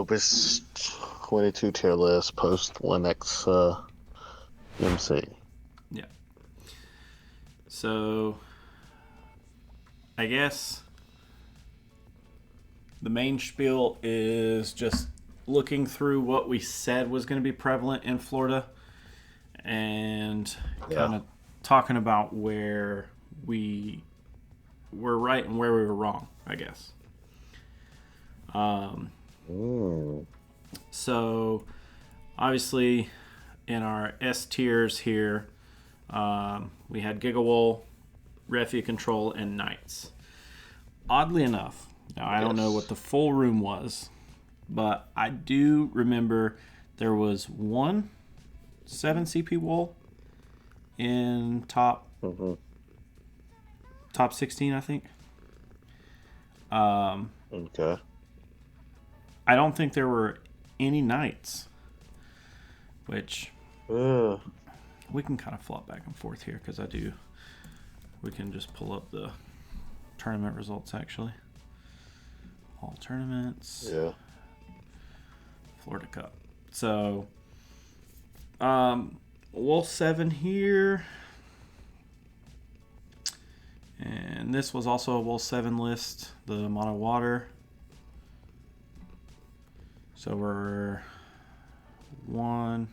Opus 22 tier list post 1X MC. Yeah. So, I guess the main spiel is just looking through what we said was going to be prevalent in Florida and Yeah. kind of talking about where we were right and where we were wrong, I guess. Mm. So, obviously, in our S tiers here, we had Gigawool, Refugee Control, and Knights. Oddly enough, now I don't know what the full room was, but I do remember there was one 7 CP wool in top 16, I think. Okay. I don't think there were any Knights, which we can kind of flop back and forth here because we can just pull up the tournament results actually. All tournaments. Yeah. Florida Cup. So, Wool 7 here. And this was also a Wool 7 list, the Mono Water. So we're 1,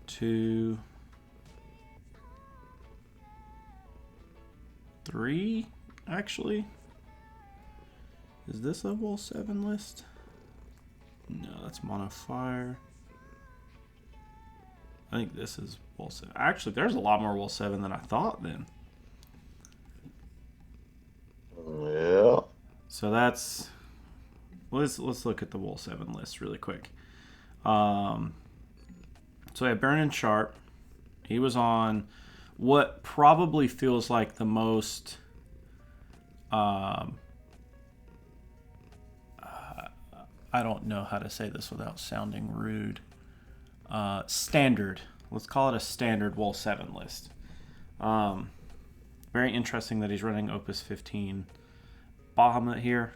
2, 3, actually. Is this a Wool 7 list? No, that's Mono Fire. I think this is Wool 7. Actually, there's a lot more Wool 7 than I thought then. Yeah. So that's... Let's look at the Wool 7 list really quick. So we have Burnin' Sharp. He was on what probably feels like the most... I don't know how to say this without sounding rude. Standard. Let's call it a standard Wool 7 list. Very interesting that he's running Opus 15 Bahamut here.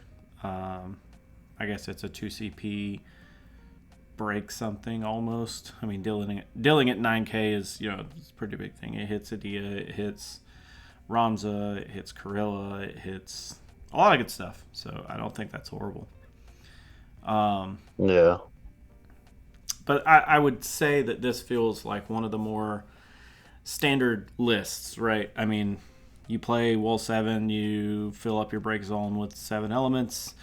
I guess it's a 2CP break something almost. I mean, dealing at 9K is, it's a pretty big thing. It hits Adia, it hits Ramza, it hits Corilla, it hits a lot of good stuff. So I don't think that's horrible. Yeah. But I would say that this feels like one of the more standard lists, right? I mean, you play Wool 7, you fill up your break zone with 7 elements,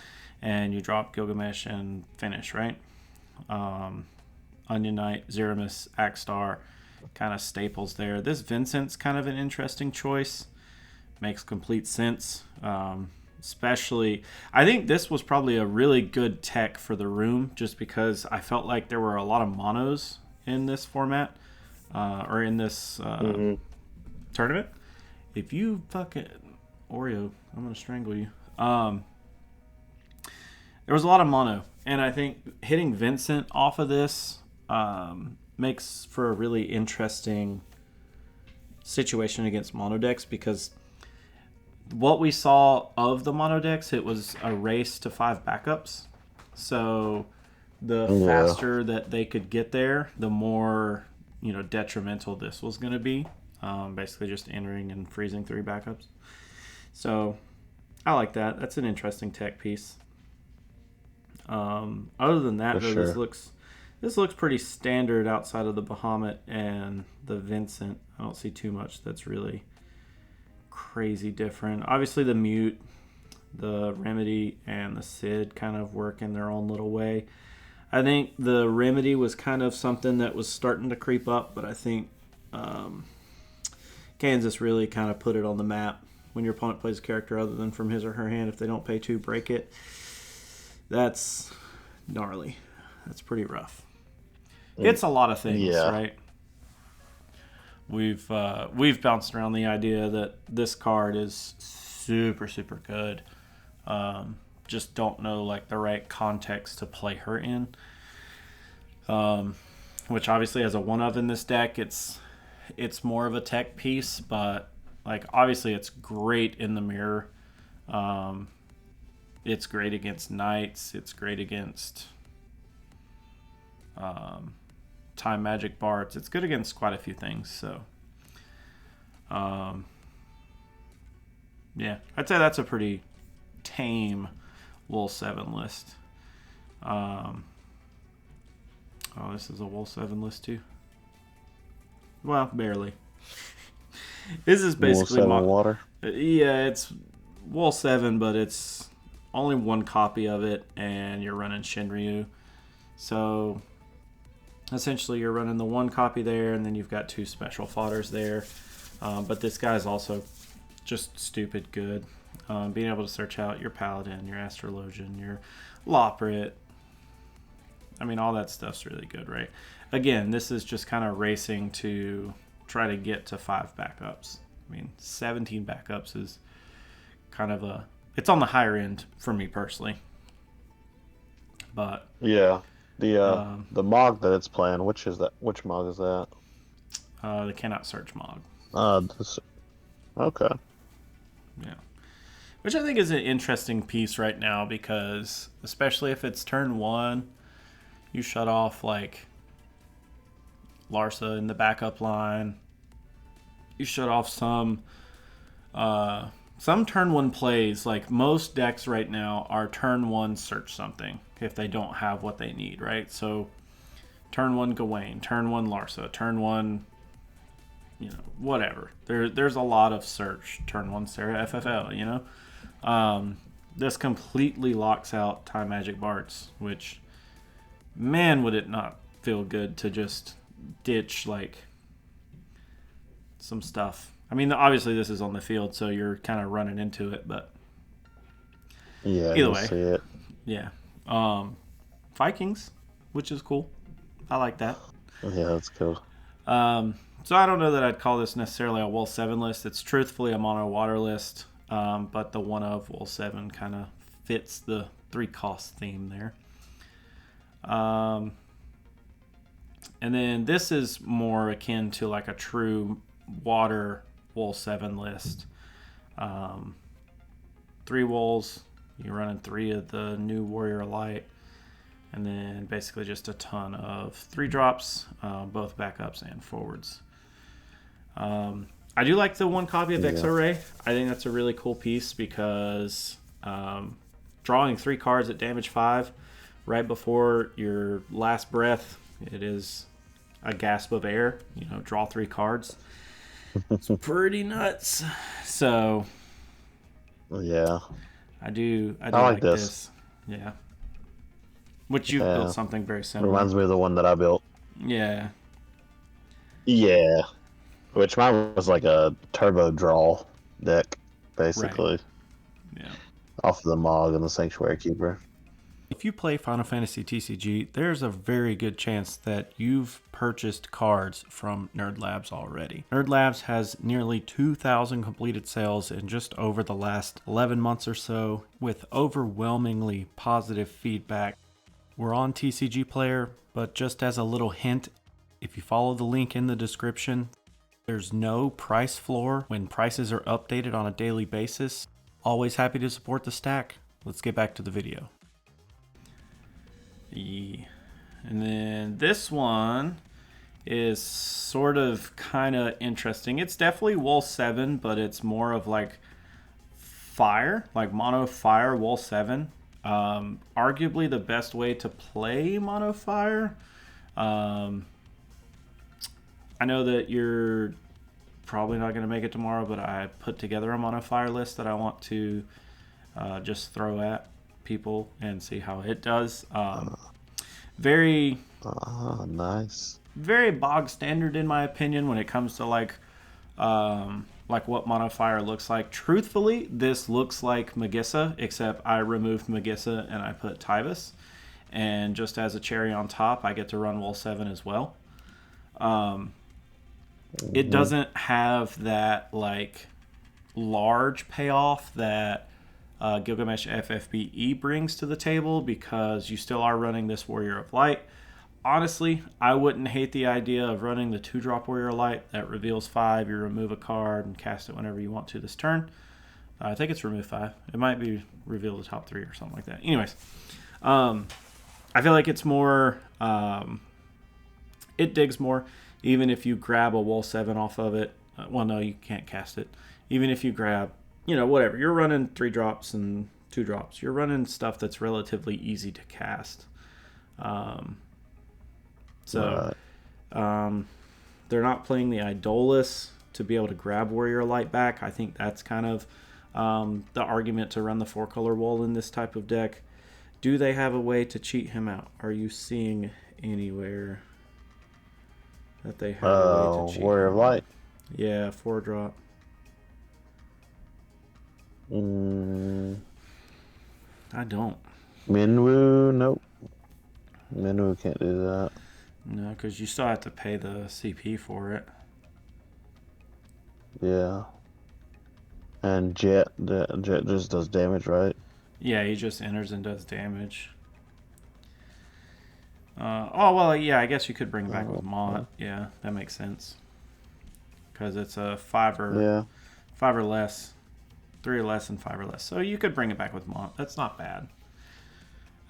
and you drop Gilgamesh and finish, right? Onion Knight, Zeramis, Axstar, kind of staples there. This Vincent's kind of an interesting choice. Makes complete sense. Especially, I think this was probably a really good tech for the room just because I felt like there were a lot of monos in this format or in this tournament. If you fucking Oreo, I'm going to strangle you. There was a lot of mono, and I think hitting Vincent off of this makes for a really interesting situation against mono decks because what we saw of the mono decks, it was a race to 5 backups. So the faster that they could get there, the more detrimental this was going to be. Basically just entering and freezing 3 backups. So I like that. That's an interesting tech piece. Other than that, though, sure. this looks pretty standard outside of the Bahamut and the Vincent. I don't see too much that's really crazy different. Obviously, the Mute, the Remedy, and the Sid kind of work in their own little way. I think the Remedy was kind of something that was starting to creep up, but I think Kansas really kind of put it on the map. When your opponent plays a character other than from his or her hand, if they don't pay 2, break it. That's gnarly. That's pretty rough. It's a lot of things, right? We've bounced around the idea that this card is super, super good. Just don't know like the right context to play her in. Which obviously as a one of in this deck, it's more of a tech piece, but like obviously it's great in the mirror. It's great against knights. It's great against time magic bards. It's good against quite a few things. So, yeah, I'd say that's a pretty tame Wool 7 list. Oh, this is a Wool 7 list too. Well, barely. This is basically Wool 7 water. Yeah, it's Wool 7, but it's only one copy of it, and you're running Shinryu. So essentially, you're running the one copy there, and then you've got 2 special fodders there. But this guy's also just stupid good. Being able to search out your Paladin, your Astrologian, your Loprit. I mean, all that stuff's really good, right? Again, this is just kind of racing to try to get to 5 backups. I mean, 17 backups is kind of it's on the higher end for me personally. But Yeah. The Mog that it's playing, which is that? Which Mog is that? the cannot search Mog. This, okay. Yeah. Which I think is an interesting piece right now because, especially if it's turn 1, you shut off like Larsa in the backup line. You shut off some turn 1 plays. Like most decks right now are turn 1 search something if they don't have what they need, right? So turn 1 Gawain, turn 1 Larsa, turn 1, whatever. There's a lot of search. Turn 1 Sarah FFL, This completely locks out Time Magic Bards, which, man, would it not feel good to just ditch like some stuff. I mean, obviously this is on the field, so you're kind of running into it, but Yeah, either you way, see it. yeah. Vikings, which is cool. I like that. Yeah, that's cool. So I don't know that I'd call this necessarily a Wool 7 list. It's truthfully a mono water list, but the one of Wool 7 kind of fits the 3 cost theme there. And then this is more akin to like a true water Wool 7 list. 3 Wools, you're running 3 of the new Warrior Light, and then basically just a ton of 3 drops, both backups and forwards. I do like the 1 copy of Exo-Ray. I think that's a really cool piece because drawing 3 cards at damage 5 right before your last breath, it is a gasp of air. Draw 3 cards. It's pretty nuts. So Yeah. I do like this. Yeah. Which you built something very similar. Reminds me of the one that I built. Yeah. Yeah. Which mine was like a turbo draw deck, basically. Right. Yeah. Off of the Mog and the Sanctuary Keeper. If you play Final Fantasy TCG, there's a very good chance that you've purchased cards from Nerd Labs already. Nerd Labs has nearly 2,000 completed sales in just over the last 11 months or so, with overwhelmingly positive feedback. We're on TCG Player, but just as a little hint, if you follow the link in the description, there's no price floor when prices are updated on a daily basis. Always happy to support the stack. Let's get back to the video. And then this one is sort of kind of interesting. It's definitely Wool 7, but it's more of like fire, like mono fire Wool 7. Arguably the best way to play mono fire. I know that you're probably not going to make it tomorrow, but I put together a mono fire list that I want to just throw at people and see how it does. Very nice. Very bog standard in my opinion when it comes to like what mono fire looks like. Truthfully, this looks like Magissa, except I removed Magissa and I put Tybus, and just as a cherry on top, I get to run Wool 7 as well. It doesn't have that like large payoff that Gilgamesh FFBE brings to the table because you still are running this Warrior of Light. Honestly, I wouldn't hate the idea of running the 2-drop Warrior of Light that reveals 5, you remove a card and cast it whenever you want to this turn. I think it's remove 5. It might be reveal the top 3 or something like that. Anyways, I feel like it's more. It digs more. Even if you grab a wall 7 off of it. Well, no, you can't cast it. Even if you grab, whatever. You're running 3 drops and 2 drops. You're running stuff that's relatively easy to cast. So they're not playing the Idolus to be able to grab Warrior Light back. I think that's kind of the argument to run the 4-color wall in this type of deck. Do they have a way to cheat him out? Are you seeing anywhere that they have a way to cheat Warrior him Light. out? Yeah, 4-drop. I don't. Minwoo, nope. Minwoo can't do that. No, because you still have to pay the CP for it. Yeah. And Jet just does damage, right? Yeah, he just enters and does damage. Yeah, I guess you could bring it back with Mont. Yeah, that makes sense. Because it's a 5 or 5 or less. 3 or less and 5 or less. So you could bring it back with Mont. That's not bad.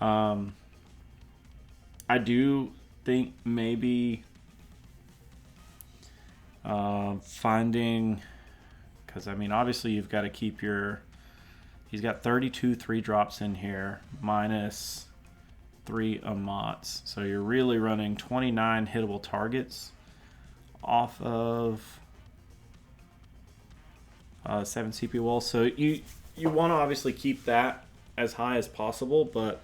I do think maybe finding... Because, obviously you've got to keep your... He's got 32 3-drops in here, minus 3 Amots. So you're really running 29 hittable targets off of 7 CP walls. So you want to obviously keep that as high as possible, but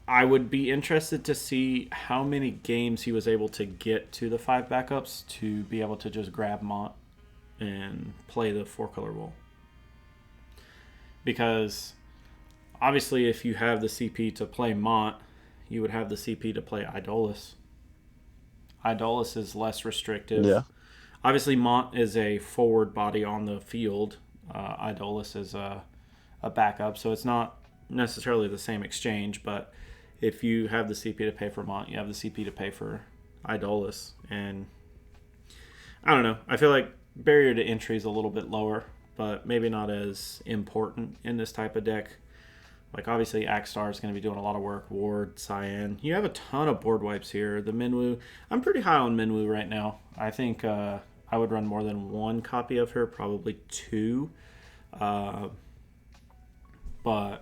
I would be interested to see how many games he was able to get to the 5 backups to be able to just grab Mont and play the 4-color wall. Because obviously if you have the CP to play Mont, you would have the CP to play Idolus. Idolus is less restrictive. Yeah. Obviously Mont is a forward body on the field. Idolus is a backup, so it's not necessarily the same exchange, but if you have the CP to pay for Mont, you have the CP to pay for Idolus. And I don't know. I feel like barrier to entry is a little bit lower, but maybe not as important in this type of deck. Like, obviously, Axstar is going to be doing a lot of work. Ward, Cyan. You have a ton of board wipes here. The Minwoo. I'm pretty high on Minwoo right now. I think I would run more than 1 copy of her, probably 2. But,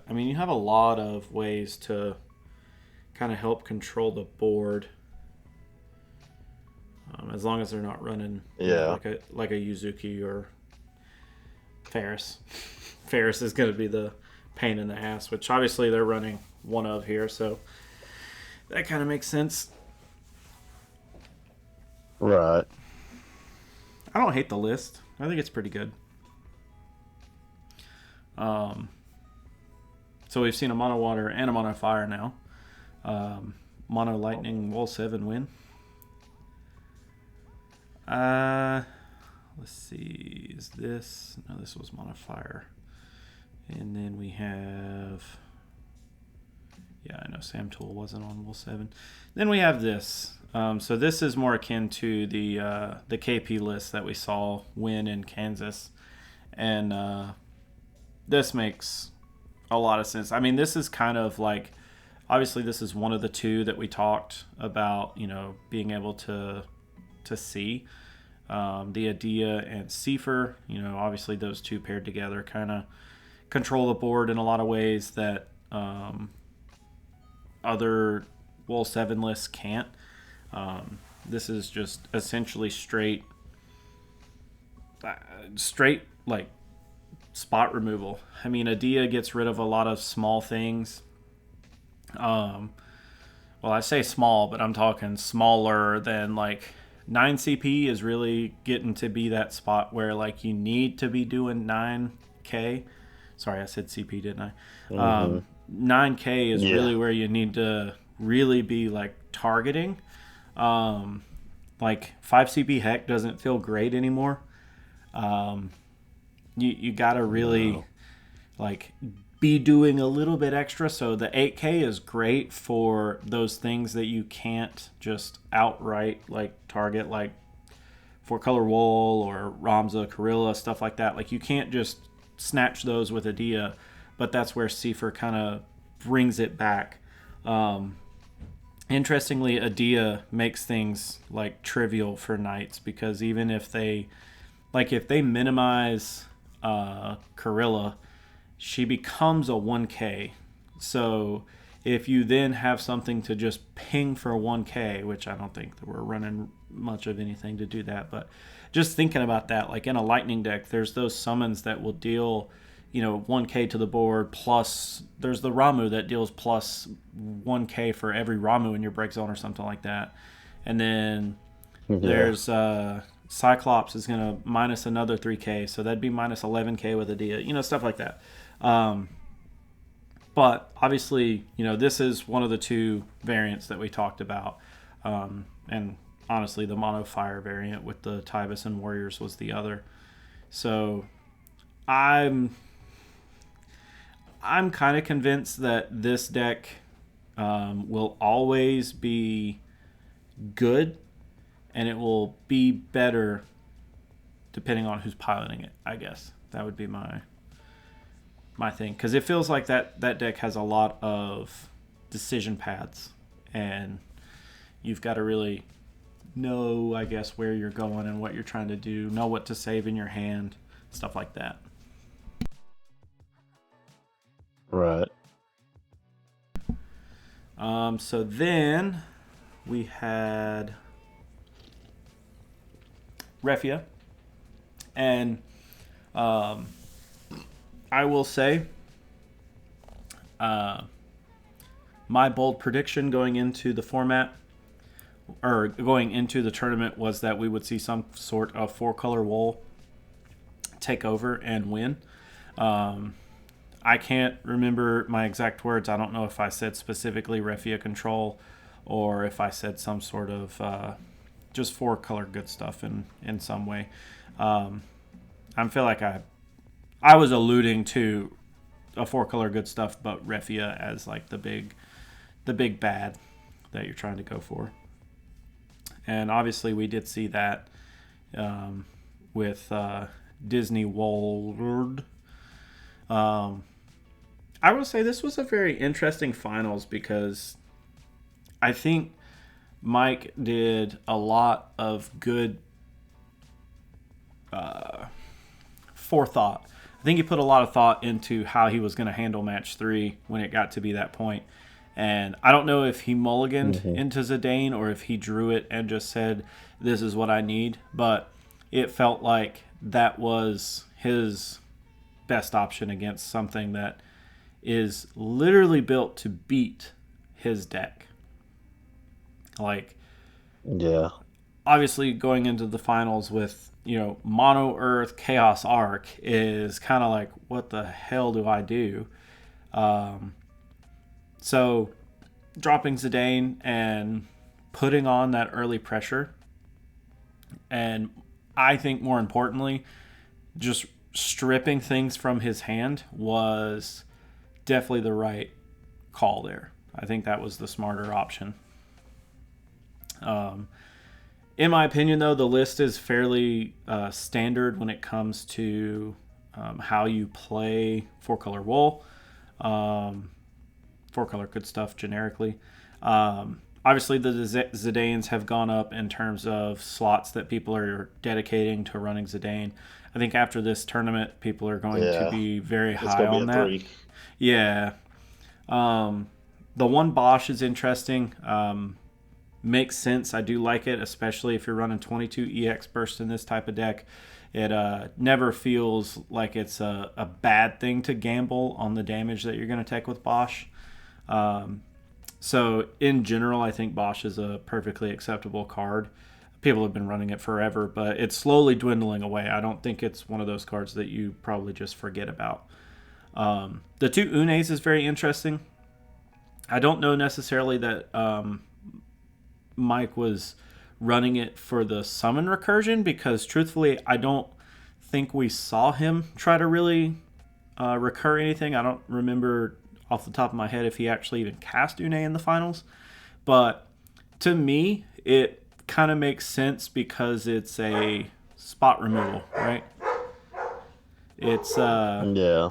you have a lot of ways to kind of help control the board. As long as they're not running like a Yuzuki or Ferris. Ferris is going to be the pain in the ass, which obviously they're running one of here, so that kind of makes sense. Right. I don't hate the list. I think it's pretty good. So we've seen a mono water and a mono fire now. Mono lightning wall 7 win. Let's see. Is this? No, this was mono fire. And then we have... Yeah, I know Sam Tool wasn't on wall 7. Then we have this. So this is more akin to the KP list that we saw win in Kansas. And this makes a lot of sense. This is kind of like... Obviously, this is one of the 2 that we talked about, being able to see. The Adia and Seifer, obviously those 2 paired together kind of control the board in a lot of ways that other Wall 7 lists can't. This is just essentially straight like spot removal. Adia gets rid of a lot of small things. Well, I say small, but I'm talking smaller than 9 CP is really getting to be that spot where you need to be doing 9K. Sorry, I said CP, didn't I? Mm-hmm. 9K is really where you need to really be targeting. 5 CP heck doesn't feel great anymore. You gotta really be doing a little bit extra. So the 8K is great for those things that you can't just outright target, like 4-color wall or Ramza, Corilla, stuff like that. You can't just snatch those with Adia, but that's where Seifer kind of brings it back. Interestingly, Adia makes things like trivial for knights, because even if they minimize Karilla, she becomes a 1k. So if you then have something to just ping for 1k, which I don't think that we're running much of anything to do that, but just thinking about that, like in a lightning deck, there's those summons that will deal 1k to the board, plus there's the Ramu that deals plus 1k for every Ramu in your break zone or something like that. And then there's Cyclops is going to minus another 3k, so that'd be minus 11k with Adia, stuff like that. But obviously, this is one of the two variants that we talked about. And honestly, the mono fire variant with the Tybus and Warriors was the other. So I'm kind of convinced that this deck will always be good, and it will be better depending on who's piloting it, I guess. That would be my thing. Because it feels like that deck has a lot of decision paths, and you've got to really know, I guess, where you're going and what you're trying to do, know what to save in your hand, stuff like that. Right. So then we had Refia, and I will say my bold prediction going into the format, or going into the tournament, was that we would see some sort of 4-color wool take over and win. I can't remember my exact words. I don't know if I said specifically Refia control, or if I said some sort of just 4-color good stuff in some way. I feel like I was alluding to a 4-color good stuff, but Refia as like the big bad that you're trying to go for. And obviously we did see that with Disney World. I will say this was a very interesting finals, because I think Mike did a lot of good forethought. I think he put a lot of thought into how he was going to handle match 3 when it got to be that point. And I don't know if he mulliganed into Zidane, or if he drew it and just said, this is what I need. But it felt like that was his best option against something that is literally built to beat his deck. Like, yeah, obviously going into the finals with, Mono Earth Chaos Arc is kind of like, what the hell do I do? So dropping Zidane and putting on that early pressure, and I think more importantly, just stripping things from his hand, was definitely the right call there. I think that was the smarter option. In my opinion, though, the list is fairly standard when it comes to how you play 4-color wool, 4-color good stuff generically. Obviously, the Zidanes have gone up in terms of slots that people are dedicating to running Zidane. I think after this tournament, people are going to be very high on that. 3. Yeah. The one Bosch is interesting. Makes sense. I do like it, especially if you're running 22 EX burst in this type of deck. It never feels like it's a bad thing to gamble on the damage that you're going to take with Bosch. So in general, I think Bosch is a perfectly acceptable card. People have been running it forever, but it's slowly dwindling away. I don't think it's one of those cards that you probably just forget about. The 2 Unes is very interesting. I don't know necessarily that Mike was running it for the summon recursion, because truthfully, I don't think we saw him try to really recur anything. I don't remember off the top of my head if he actually even cast Une in the finals. But to me, it kind of makes sense because it's a spot removal, right? It's Yeah.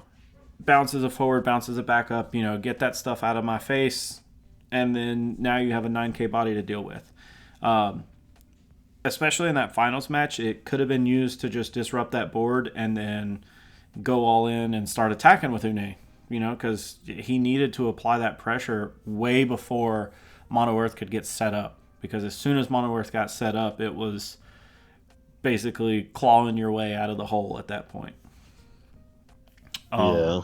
bounces it forward, bounces it back up. Get that stuff out of my face, and then now you have a 9K body to deal with. Especially in that finals match, it could have been used to just disrupt that board and then go all in and start attacking with Une. Because he needed to apply that pressure way before Mono Earth could get set up. Because as soon as Mono Earth got set up, it was basically clawing your way out of the hole at that point. Yeah.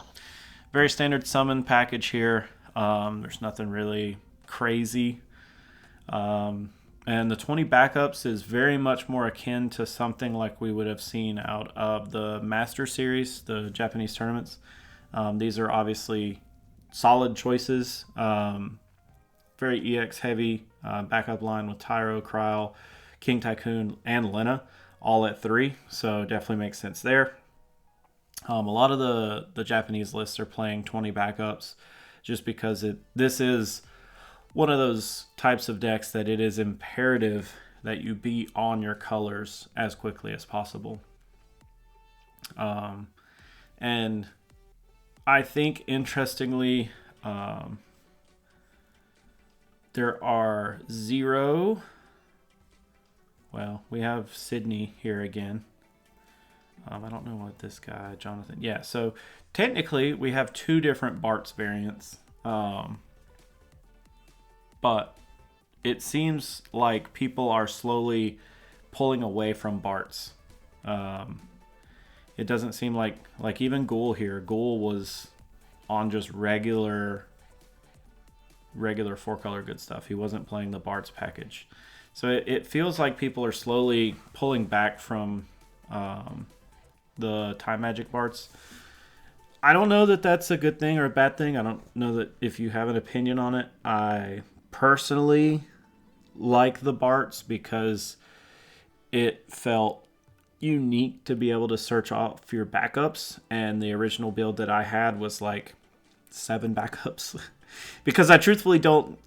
Very standard summon package here. There's nothing really crazy. And the 20 backups is very much more akin to something like we would have seen out of the Master Series, the Japanese tournaments. These are obviously solid choices. Very EX heavy backup line with Tyro, Kryl, King Tycoon, and Lena all at 3. So definitely makes sense there. A lot of the Japanese lists are playing 20 backups just because this is one of those types of decks that it is imperative that you be on your colors as quickly as possible. And I think, interestingly, there are 0. Well, we have Sydney here again. I don't know what this guy, Jonathan. Yeah, so technically we have 2 different Bart's variants. But it seems like people are slowly pulling away from Bart's. It doesn't seem like even Ghoul here. Ghoul was on just regular 4-color good stuff. He wasn't playing the Bart's package. So it feels like people are slowly pulling back from the Time Magic Bart's. I don't know that that's a good thing or a bad thing. I don't know that if you have an opinion on it. I personally like the Bart's because it felt unique to be able to search off your backups, and the original build that I had was like 7 backups because I truthfully don't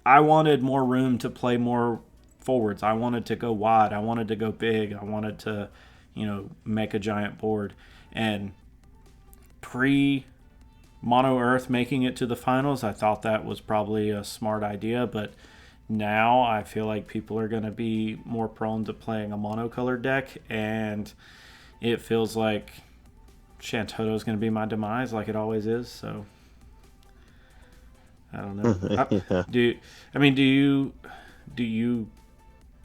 I wanted more room to play more forwards. I wanted to go wide. I wanted to go big. I wanted to make a giant board. And pre-Mono Earth making it to the finals, I thought that was probably a smart idea. But now I feel like people are going to be more prone to playing a monocolored deck. And it feels like Shantoto is going to be my demise like it always is. So I don't know. Yeah. Do you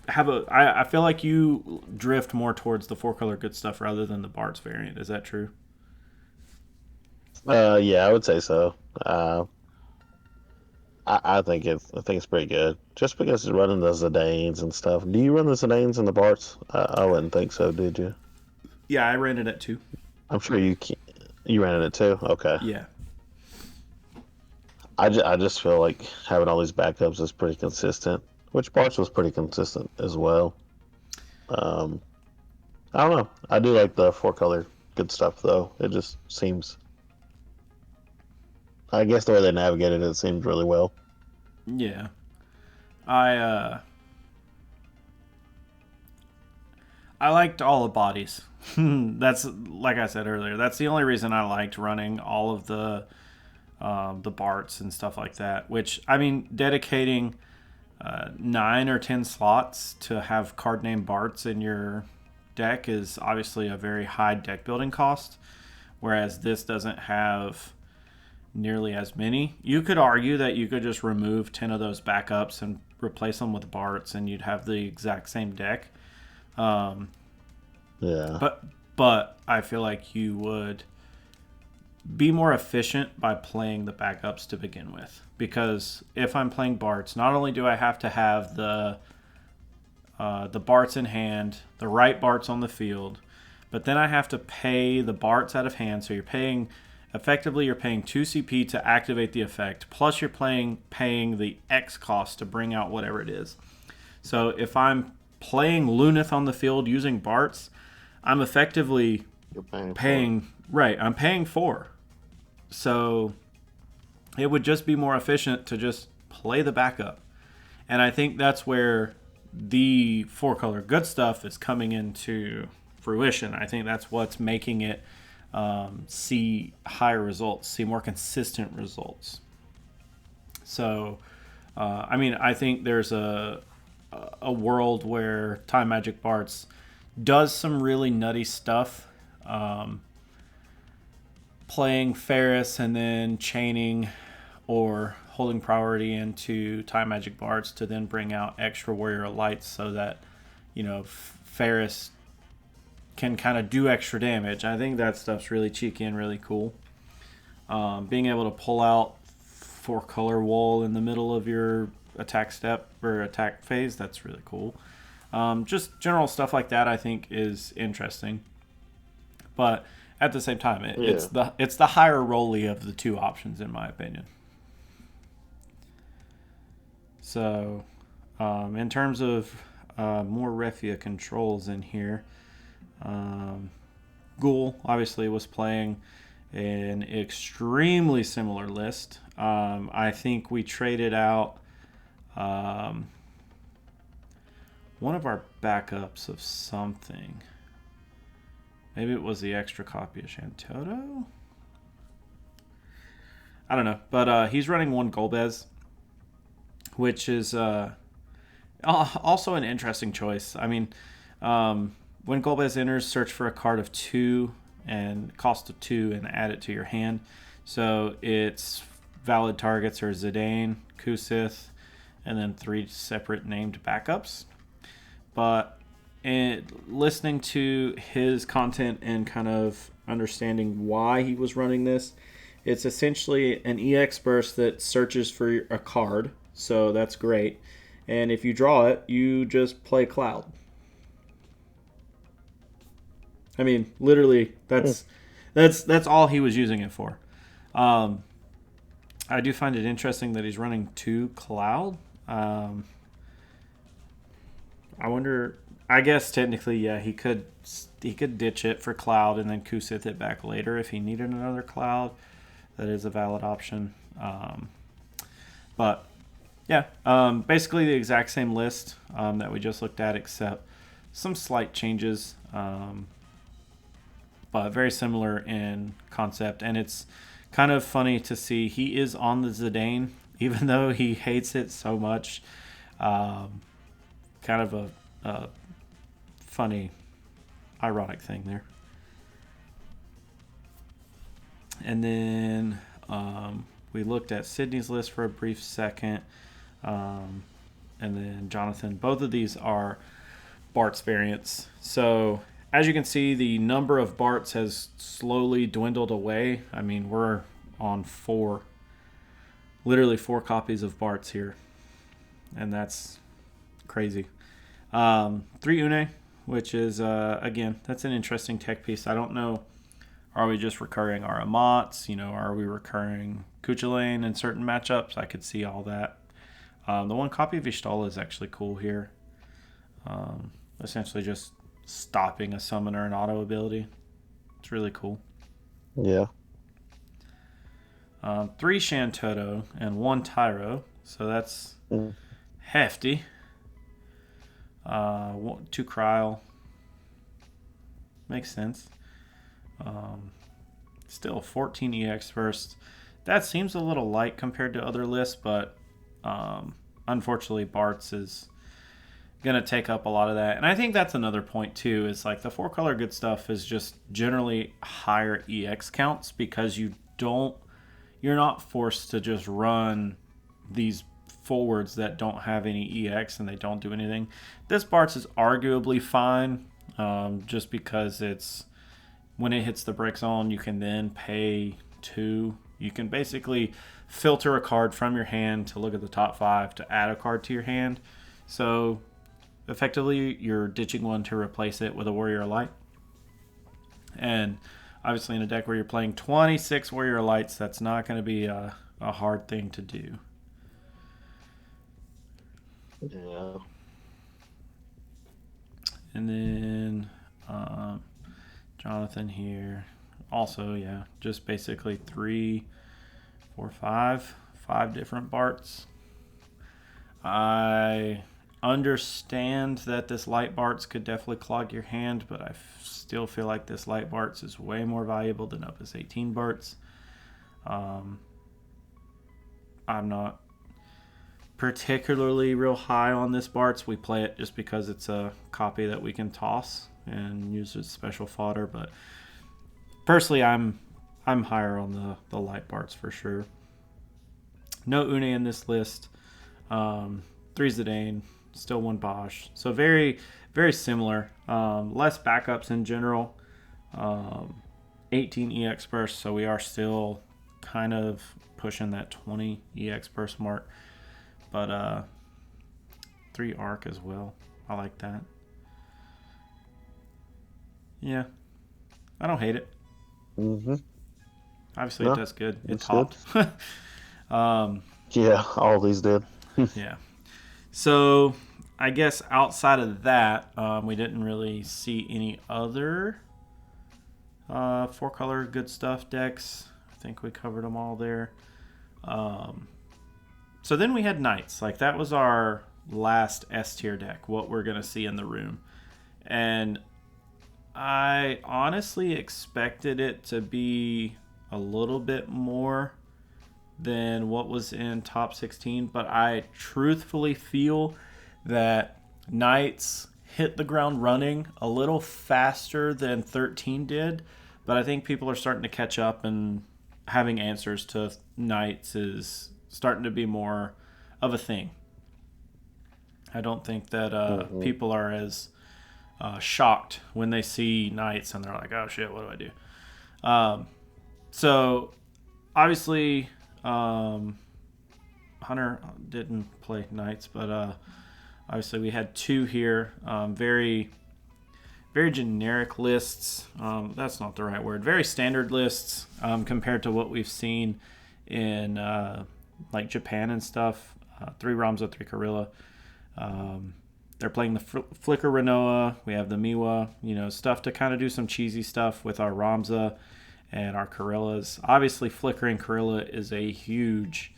have I feel like you drift more towards the 4-color good stuff rather than the Bart's variant. Is that true? Yeah, I would say so. I think it's pretty good. Just because it's running the Zidanes and stuff. Do you run the Zidanes and the Barts? I wouldn't think so, did you? Yeah, I ran it at 2. I'm sure you ran it too. Okay. Yeah. I just feel like having all these backups is pretty consistent, which Barts was pretty consistent as well. I don't know. I do like the 4-color good stuff though. It just seems. I guess the way they navigated it seemed really well. Yeah. I liked all the bodies. That's like I said earlier. That's the only reason I liked running all of the Barts and stuff like that. Which dedicating 9 or 10 slots to have card name Barts in your deck is obviously a very high deck building cost. Whereas this doesn't have nearly as many. You could argue that you could just remove 10 of those backups and replace them with Barts, and you'd have the exact same deck. Yeah. But I feel like you would be more efficient by playing the backups to begin with. Because if I'm playing Barts, not only do I have to have the Barts in hand, the right Barts on the field, but then I have to pay the Barts out of hand. So you're paying 2 CP to activate the effect, plus you're paying the X cost to bring out whatever it is. So if I'm playing Lunith on the field using Barts, I'm effectively paying right. I'm paying 4. So it would just be more efficient to just play the backup. And I think that's where the 4-color good stuff is coming into fruition. I think that's what's making it see higher results, see more consistent results. So, I mean, I think there's a world where Time Magic Bards does some really nutty stuff, playing Ferris and then chaining or holding priority into Time Magic Bards to then bring out extra Warrior Lights so that, Ferris can kind of do extra damage. I think that stuff's really cheeky and really cool. Being able to pull out 4-color wall in the middle of your attack step or attack phase, that's really cool. Just general stuff like that I think is interesting. But at the same time, it's the higher rolly of the two options in my opinion. So, in terms of more Refia controls in here, Ghoul obviously was playing an extremely similar list. I think we traded out one of our backups of something. Maybe it was the extra copy of Shantoto? I don't know. But he's running one Golbez, which is also an interesting choice. I mean, when Golbez enters, search for a card of 2 and cost of 2 and add it to your hand. So its valid targets are Zidane, Kusith, and then 3 separate named backups. But listening to his content and kind of understanding why he was running this, it's essentially an EX burst that searches for a card, so that's great. And if you draw it, you just play Cloud. I mean, literally, that's all he was using it for. I do find it interesting that he's running 2 Cloud. I wonder. I guess technically, yeah, he could ditch it for Cloud and then Kusith it back later if he needed another Cloud. That is a valid option. But yeah, basically the exact same list that we just looked at, except some slight changes. But very similar in concept, and it's kind of funny to see he is on the Zidane, even though he hates it so much. Kind of a funny, ironic thing there. And then we looked at Sydney's list for a brief second, and then Jonathan. Both of these are Bart's variants. So as you can see, the number of Barts has slowly dwindled away. I mean, we're on literally 4 copies of Barts here, and that's crazy. 3 Une, which is, again, that's an interesting tech piece. I don't know, are we just recurring our Amats? Are we recurring Kuchulain in certain matchups? I could see all that. The 1 copy of Ishtala is actually cool here. Essentially just stopping a summoner and auto ability. It's really cool. Yeah. 3 Shantoto and 1 Tyro, so that's hefty. 2 Kryl. Makes sense. Still 14 EX first. That seems a little light compared to other lists, but unfortunately Bart's is going to take up a lot of that. And I think that's another point too, is like the 4-color good stuff is just generally higher EX counts because you're not forced to just run these forwards that don't have any EX and they don't do anything. This Bart's is arguably fine, just because it's when it hits the brick zone, you can then pay 2. You can basically filter a card from your hand to look at the top 5 to add a card to your hand. So effectively, you're ditching 1 to replace it with a Warrior Light. And obviously in a deck where you're playing 26 Warrior Lights, that's not going to be a hard thing to do. Yeah. And then Jonathan here. Also, yeah, just basically 3, 4, 5 different Barts. I understand that this Light Bartz could definitely clog your hand, but I still feel like this Light Bartz is way more valuable than Opus 18 Bartz. I'm not particularly real high on this Bartz. We play it just because it's a copy that we can toss and use as special fodder, but personally I'm higher on the Light Bartz for sure. No Une in this list. 3 Zidane, still 1 Bosch. So very, very similar. Less backups in general. 18 EX bursts, so we are still kind of pushing that 20 EX burst mark. But 3 Arc as well. I like that. Yeah. I don't hate it. Mm-hmm. Obviously, it does good. It It's topped. Yeah, all these did. Yeah. So I guess outside of that, we didn't really see any other 4-color good stuff decks. I think we covered them all there. So then we had Knights. Like, that was our last S tier deck, what we're going to see in the room. And I honestly expected it to be a little bit more than what was in top 16, but I truthfully feel that Knights hit the ground running a little faster than 13 did, but I think people are starting to catch up, and having answers to Knights is starting to be more of a thing. I don't think that people are as shocked when they see Knights and they're like, oh shit, what do I do? So obviously Hunter didn't play Knights, but obviously we had 2 here. Very, very generic lists. That's not the right word. Very standard lists compared to what we've seen in like Japan and stuff. 3 Ramza, 3 Karilla. They're playing the Flicker Renoa. We have the Miwa, stuff to kind of do some cheesy stuff with our Ramza and our Karillas. Obviously, Flickering Karilla is a huge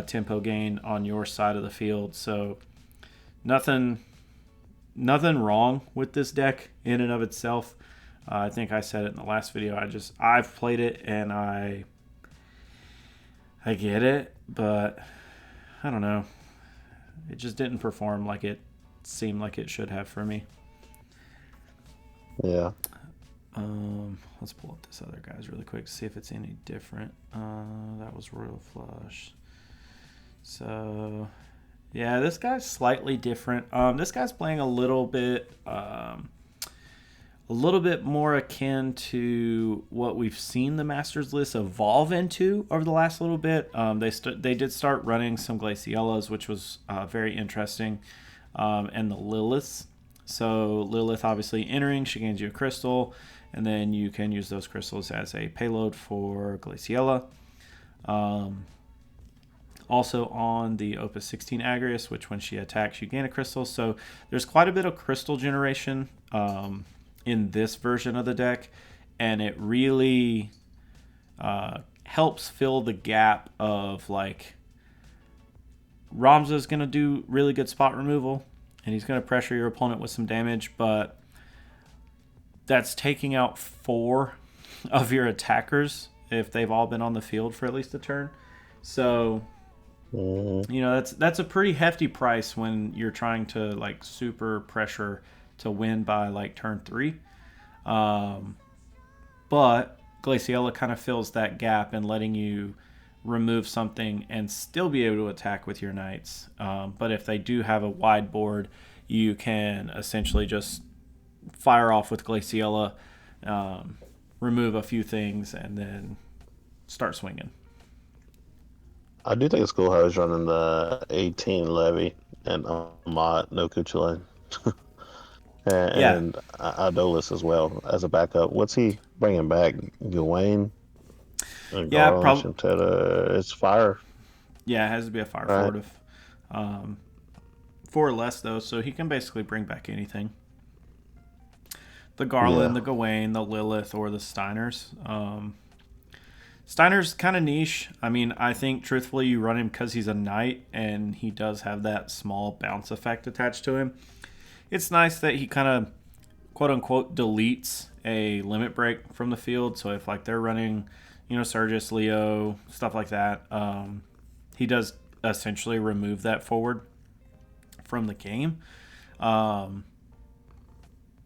tempo gain on your side of the field. So nothing wrong with this deck in and of itself. I think I said it in the last video. I've played it and I get it, but I don't know. It just didn't perform like it seemed like it should have for me. Yeah. Let's pull up this other guy's really quick to see if it's any different. That was Royal Flush. So, yeah, this guy's slightly different. This guy's playing a little bit more akin to what we've seen the Masters list evolve into over the last little bit. They did start running some Glaciellas, which was very interesting, and the Liliths. So Lilith obviously entering, she gains you a crystal, and then you can use those crystals as a payload for Glaciella. Also on the Opus 16 Agrius, which when she attacks, you gain a crystal. So there's quite a bit of crystal generation in this version of the deck, and it really helps fill the gap of, like, Ramza's going to do really good spot removal, and he's going to pressure your opponent with some damage, but that's taking out 4 of your attackers if they've all been on the field for at least a turn. So, that's a pretty hefty price when you're trying to, like, super pressure to win by, like, turn 3. But Glaciella kind of fills that gap in letting you remove something and still be able to attack with your Knights. But if they do have a wide board, you can essentially just fire off with Glaciella, remove a few things, and then start swinging. I do think it's cool how he's running the 18 Levy and Amat, no Kuchulain. And Adolis as well as a backup. What's he bringing back? Gawain? Yeah, probably. It's fire. Yeah, it has to be a fire forward of 4 or less, though, so he can basically bring back anything. The Garland, the Gawain, the Lilith, or the Steiners. Steiner's kind of niche. I mean, I think truthfully you run him because he's a knight and he does have that small bounce effect attached to him. It's nice that he kind of quote unquote deletes a limit break from the field. So if like they're running, Surges, Leo, stuff like that, he does essentially remove that forward from the game.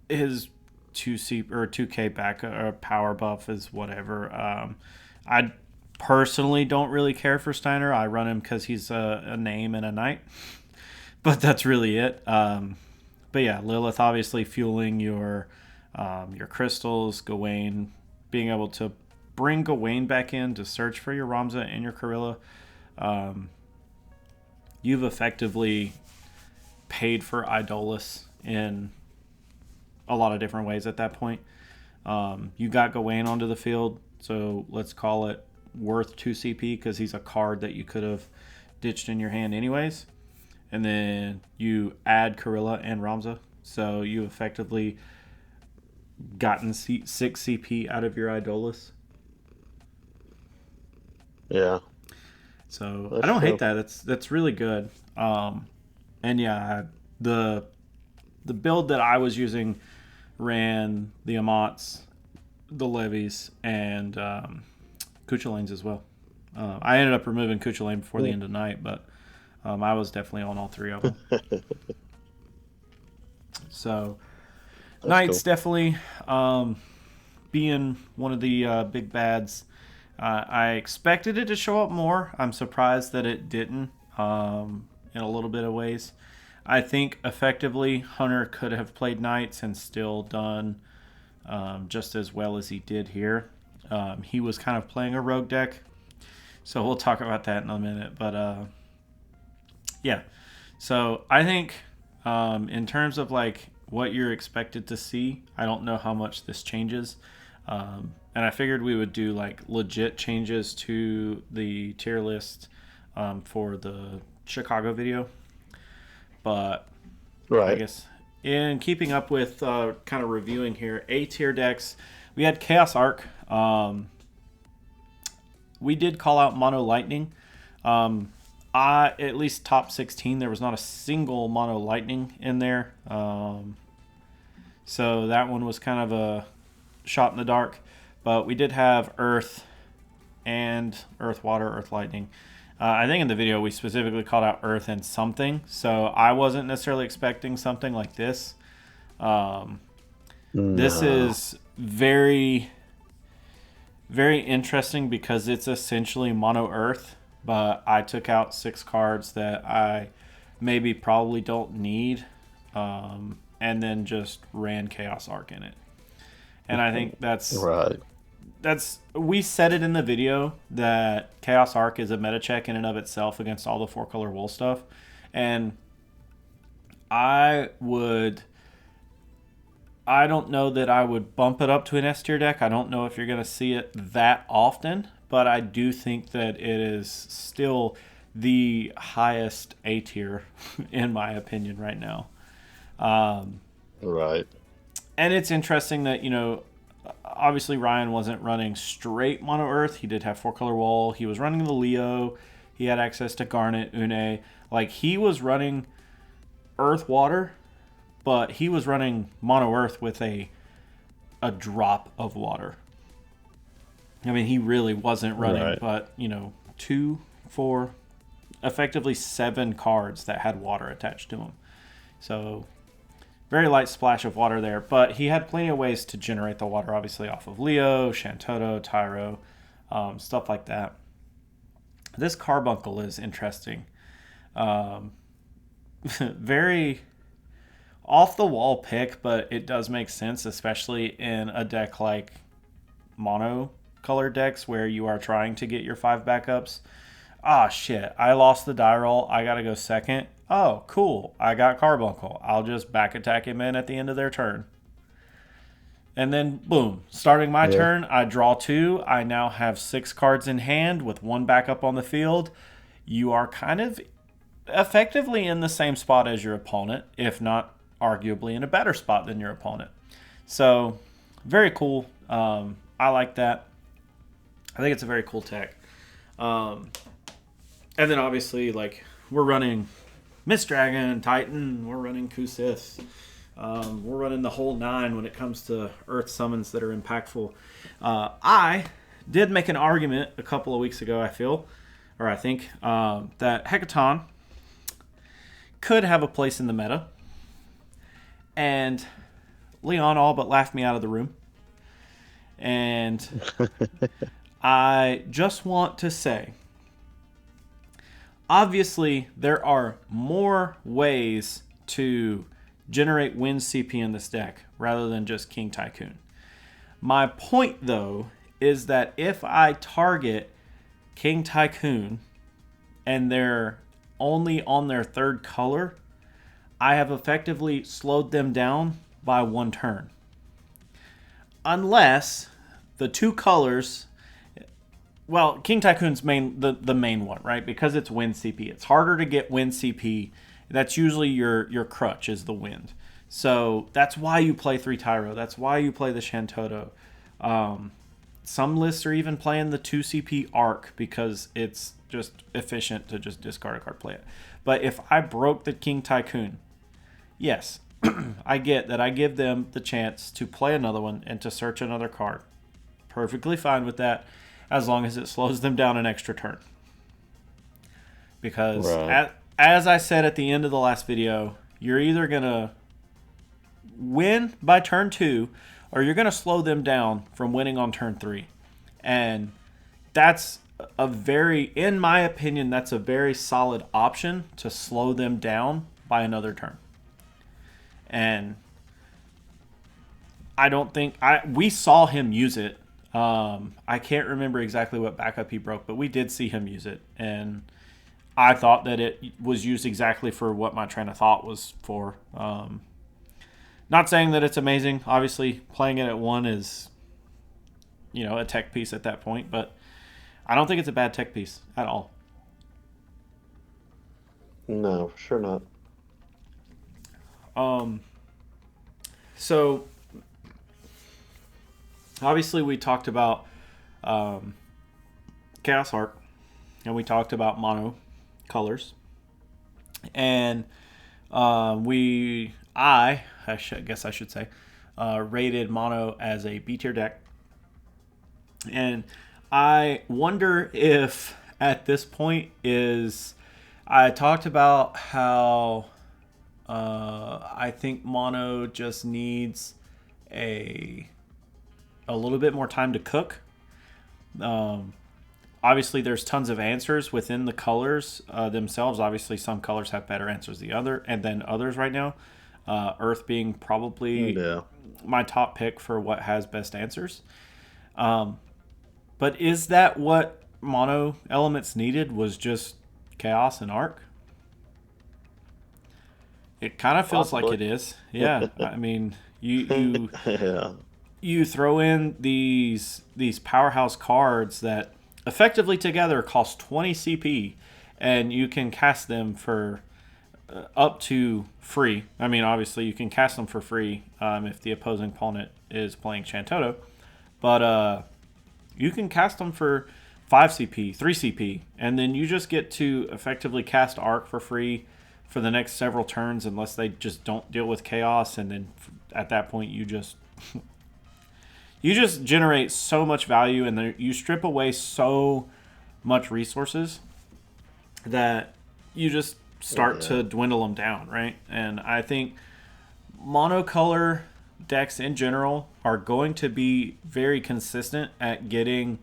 His 2C or 2K back or power buff is whatever. I personally don't really care for Steiner. I run him because he's a name and a knight, but that's really it. But yeah, Lilith obviously fueling your crystals, Gawain, being able to bring Gawain back in to search for your Ramza and your Karilla. You've effectively paid for Idolus in a lot of different ways at that point. You got Gawain onto the field, so let's call it worth 2 CP because he's a card that you could have ditched in your hand anyways. And then you add Karilla and Ramza, so you effectively gotten 6 CP out of your Idolus. Yeah. So That's I don't true. hate that. That's really good. And yeah, the build that I was using ran the Amats, the Levies, and Cuchulains as well. I ended up removing Cuchulain before the end of the night, but I was definitely on all 3 of them. So Knights cool. definitely being one of the big bads. I expected it to show up more. I'm surprised that it didn't in a little bit of ways. I think effectively Hunter could have played Knights and still done just as well as he did here. He was kind of playing a rogue deck, so we'll talk about that in a minute. But yeah, so I think in terms of like what you're expected to see, I don't know how much this changes. And I figured we would do like legit changes to the tier list for the Chicago video. But I Right. guess in keeping up with kind of reviewing here, A tier decks, we had Chaos Arc. We did call out Mono Lightning. At least top 16, there was not a single Mono Lightning in there. So that one was kind of a shot in the dark. But we did have Earth and Earth Water, Earth Lightning. I think in the video we specifically called out Earth and something. So I wasn't necessarily expecting something like this. This No. is very, very interesting because it's essentially mono Earth. But I took out 6 cards that I maybe probably don't need. And then just ran Chaos Arc in it. And I think that's Right. we said it in the video that Chaos Arc is a meta check in and of itself against all the 4-color wool stuff. And I don't know that I would bump it up to an S tier deck. I don't know if you're going to see it that often, but I do think that it is still the highest A tier in my opinion right now. Right. And it's interesting that, obviously Ryan wasn't running straight mono Earth. He did have 4-color wall. He was running the Leo. He had access to Garnet, Une. Like, he was running Earth Water, but he was running mono Earth with a drop of water. I mean, he really wasn't running, Right. but, 2, 4, effectively 7 cards that had water attached to them. So very light splash of water there, but he had plenty of ways to generate the water, obviously off of Leo, Shantoto, Tyro, stuff like that. This carbuncle is interesting. Very off the wall pick, but it does make sense, especially in a deck like mono color decks where you are trying to get your 5 backups. Ah, shit, I lost the die roll. I gotta go second. Oh, cool. I got Carbuncle. I'll just back attack him in at the end of their turn. And then, boom. Starting my turn, I draw 2. I now have 6 cards in hand with 1 backup on the field. You are kind of effectively in the same spot as your opponent, if not arguably in a better spot than your opponent. So, very cool. I like that. I think it's a very cool tech. Um, and then obviously, like, we're running Mist Dragon, Titan, we're running Kusith. We're running the whole 9 when it comes to Earth summons that are impactful. I did make an argument a couple of weeks ago, I think, that Hecaton could have a place in the meta. And Leon all but laughed me out of the room. And I just want to say, obviously, there are more ways to generate win CP in this deck rather than just King Tycoon. My point, though, is that if I target King Tycoon and they're only on their 3rd color, I have effectively slowed them down by 1 turn. Unless the 2 colors, well, King Tycoon's the main one, right? Because it's wind CP. It's harder to get wind CP. That's usually your crutch is the wind. So that's why you play 3 Tyro. That's why you play the Shantoto. Some lists are even playing the 2 CP Arc because it's just efficient to just discard a card, play it. But if I broke the King Tycoon, yes, I get that I give them the chance to play another one and to search another card. Perfectly fine with that, as long as it slows them down an extra turn. Because, as I said at the end of the last video, you're either going to win by turn 2, or you're going to slow them down from winning on turn 3. And that's in my opinion, that's a very solid option to slow them down by another turn. And I don't think we saw him use it. I can't remember exactly what backup he broke, but we did see him use it, and I thought that it was used exactly for what my train of thought was for. Not saying that it's amazing. Obviously, playing it at 1 is, a tech piece at that point, but I don't think it's a bad tech piece at all. No, for sure not. So obviously we talked about Chaos Arc, and we talked about mono colors, and I guess I should say, rated mono as a B tier deck, and I wonder if at this point I talked about how I think mono just needs a little bit more time to cook. Obviously, there's tons of answers within the colors themselves. Obviously, some colors have better answers than others right now. Earth being probably my top pick for what has best answers. But is that what mono elements needed? Was just Chaos and Arc? It kind of feels like it is. Yeah, I mean, you yeah. You throw in these powerhouse cards that effectively together cost 20 CP, and you can cast them for up to free. I mean, obviously you can cast them for free if the opposing opponent is playing Shantoto, but you can cast them for 5 CP, 3 CP, and then you just get to effectively cast Arc for free for the next several turns, unless they just don't deal with Chaos, and then at that point you just generate so much value, and you strip away so much resources that you just start to dwindle them down, right? And I think monocolor decks in general are going to be very consistent at getting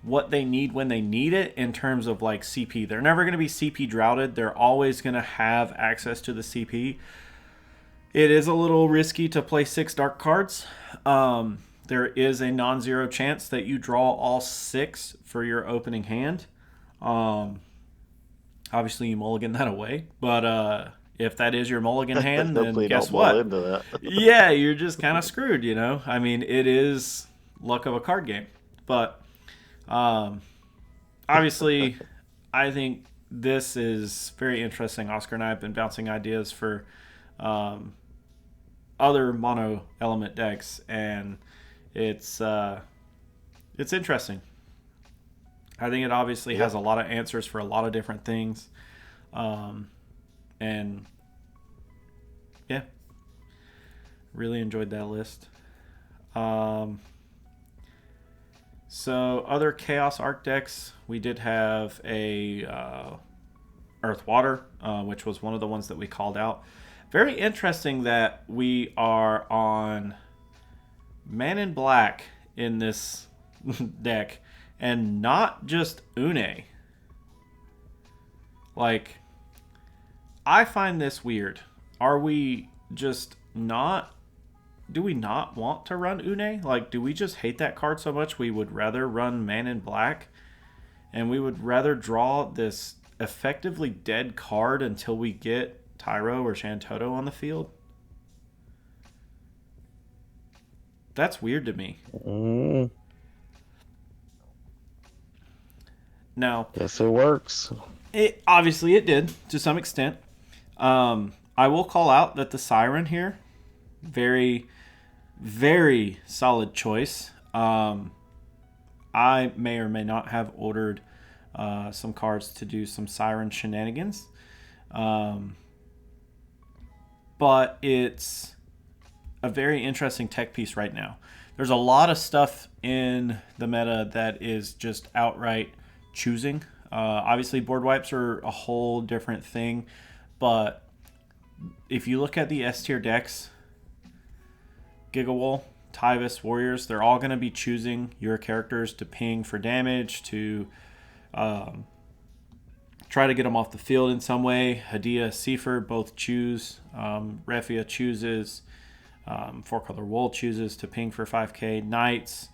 what they need when they need it in terms of like CP. They're never going to be CP droughted. They're always going to have access to the CP. It is a little risky to play 6 dark cards. There is a non-zero chance that you draw all 6 for your opening hand. Obviously, you mulligan that away. But if that is your mulligan hand, then guess what? Yeah, you're just kind of screwed, I mean, it is luck of a card game. But obviously, I think this is very interesting. Oscar and I have been bouncing ideas for other mono element decks, and it's interesting. I think it obviously has Yep. a lot of answers for a lot of different things. And yeah, really enjoyed that list. Um, so other Chaos Arc decks, we did have a Earth Water, which was one of the ones that we called out. Very interesting that we are on Man in Black in this deck and not just Une. Like, I find this weird. Are we just not. Do we not want to run Une? Like, do we just hate that card so much we would rather run Man in Black? And we would rather draw this effectively dead card until we get Tyro or Shantoto on the field? That's weird to me. Mm, Now, guess it works. it did to some extent. I will call out that the Siren here, very, very solid choice. I may or may not have ordered some cards to do some Siren shenanigans. But it's a very interesting tech piece right now. There's a lot of stuff in the meta that is just outright choosing. Obviously, board wipes are a whole different thing, but if you look at the S tier decks, Gigawol, Tyvis, Warriors, they're all going to be choosing your characters to ping for damage, to try to get them off the field in some way. Hadia, Seifer both choose. Refia chooses. Four Color Wool chooses to ping for 5k. Knights,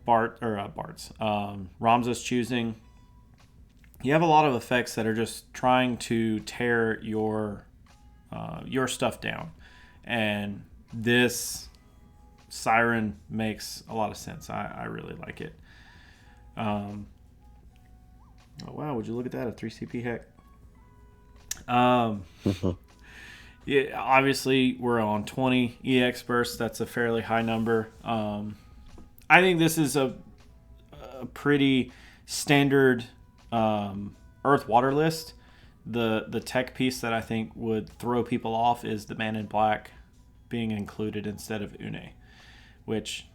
Bards. Ramza's choosing. You have a lot of effects that are just trying to tear your stuff down. And this Siren makes a lot of sense. I really like it. Oh wow, would you look at that? A 3CP heck. Yeah, obviously we're on 20 EX bursts. That's a fairly high number. I think this is a pretty standard Earth Water list. The tech piece that I think would throw people off is the Man in Black being included instead of Une, which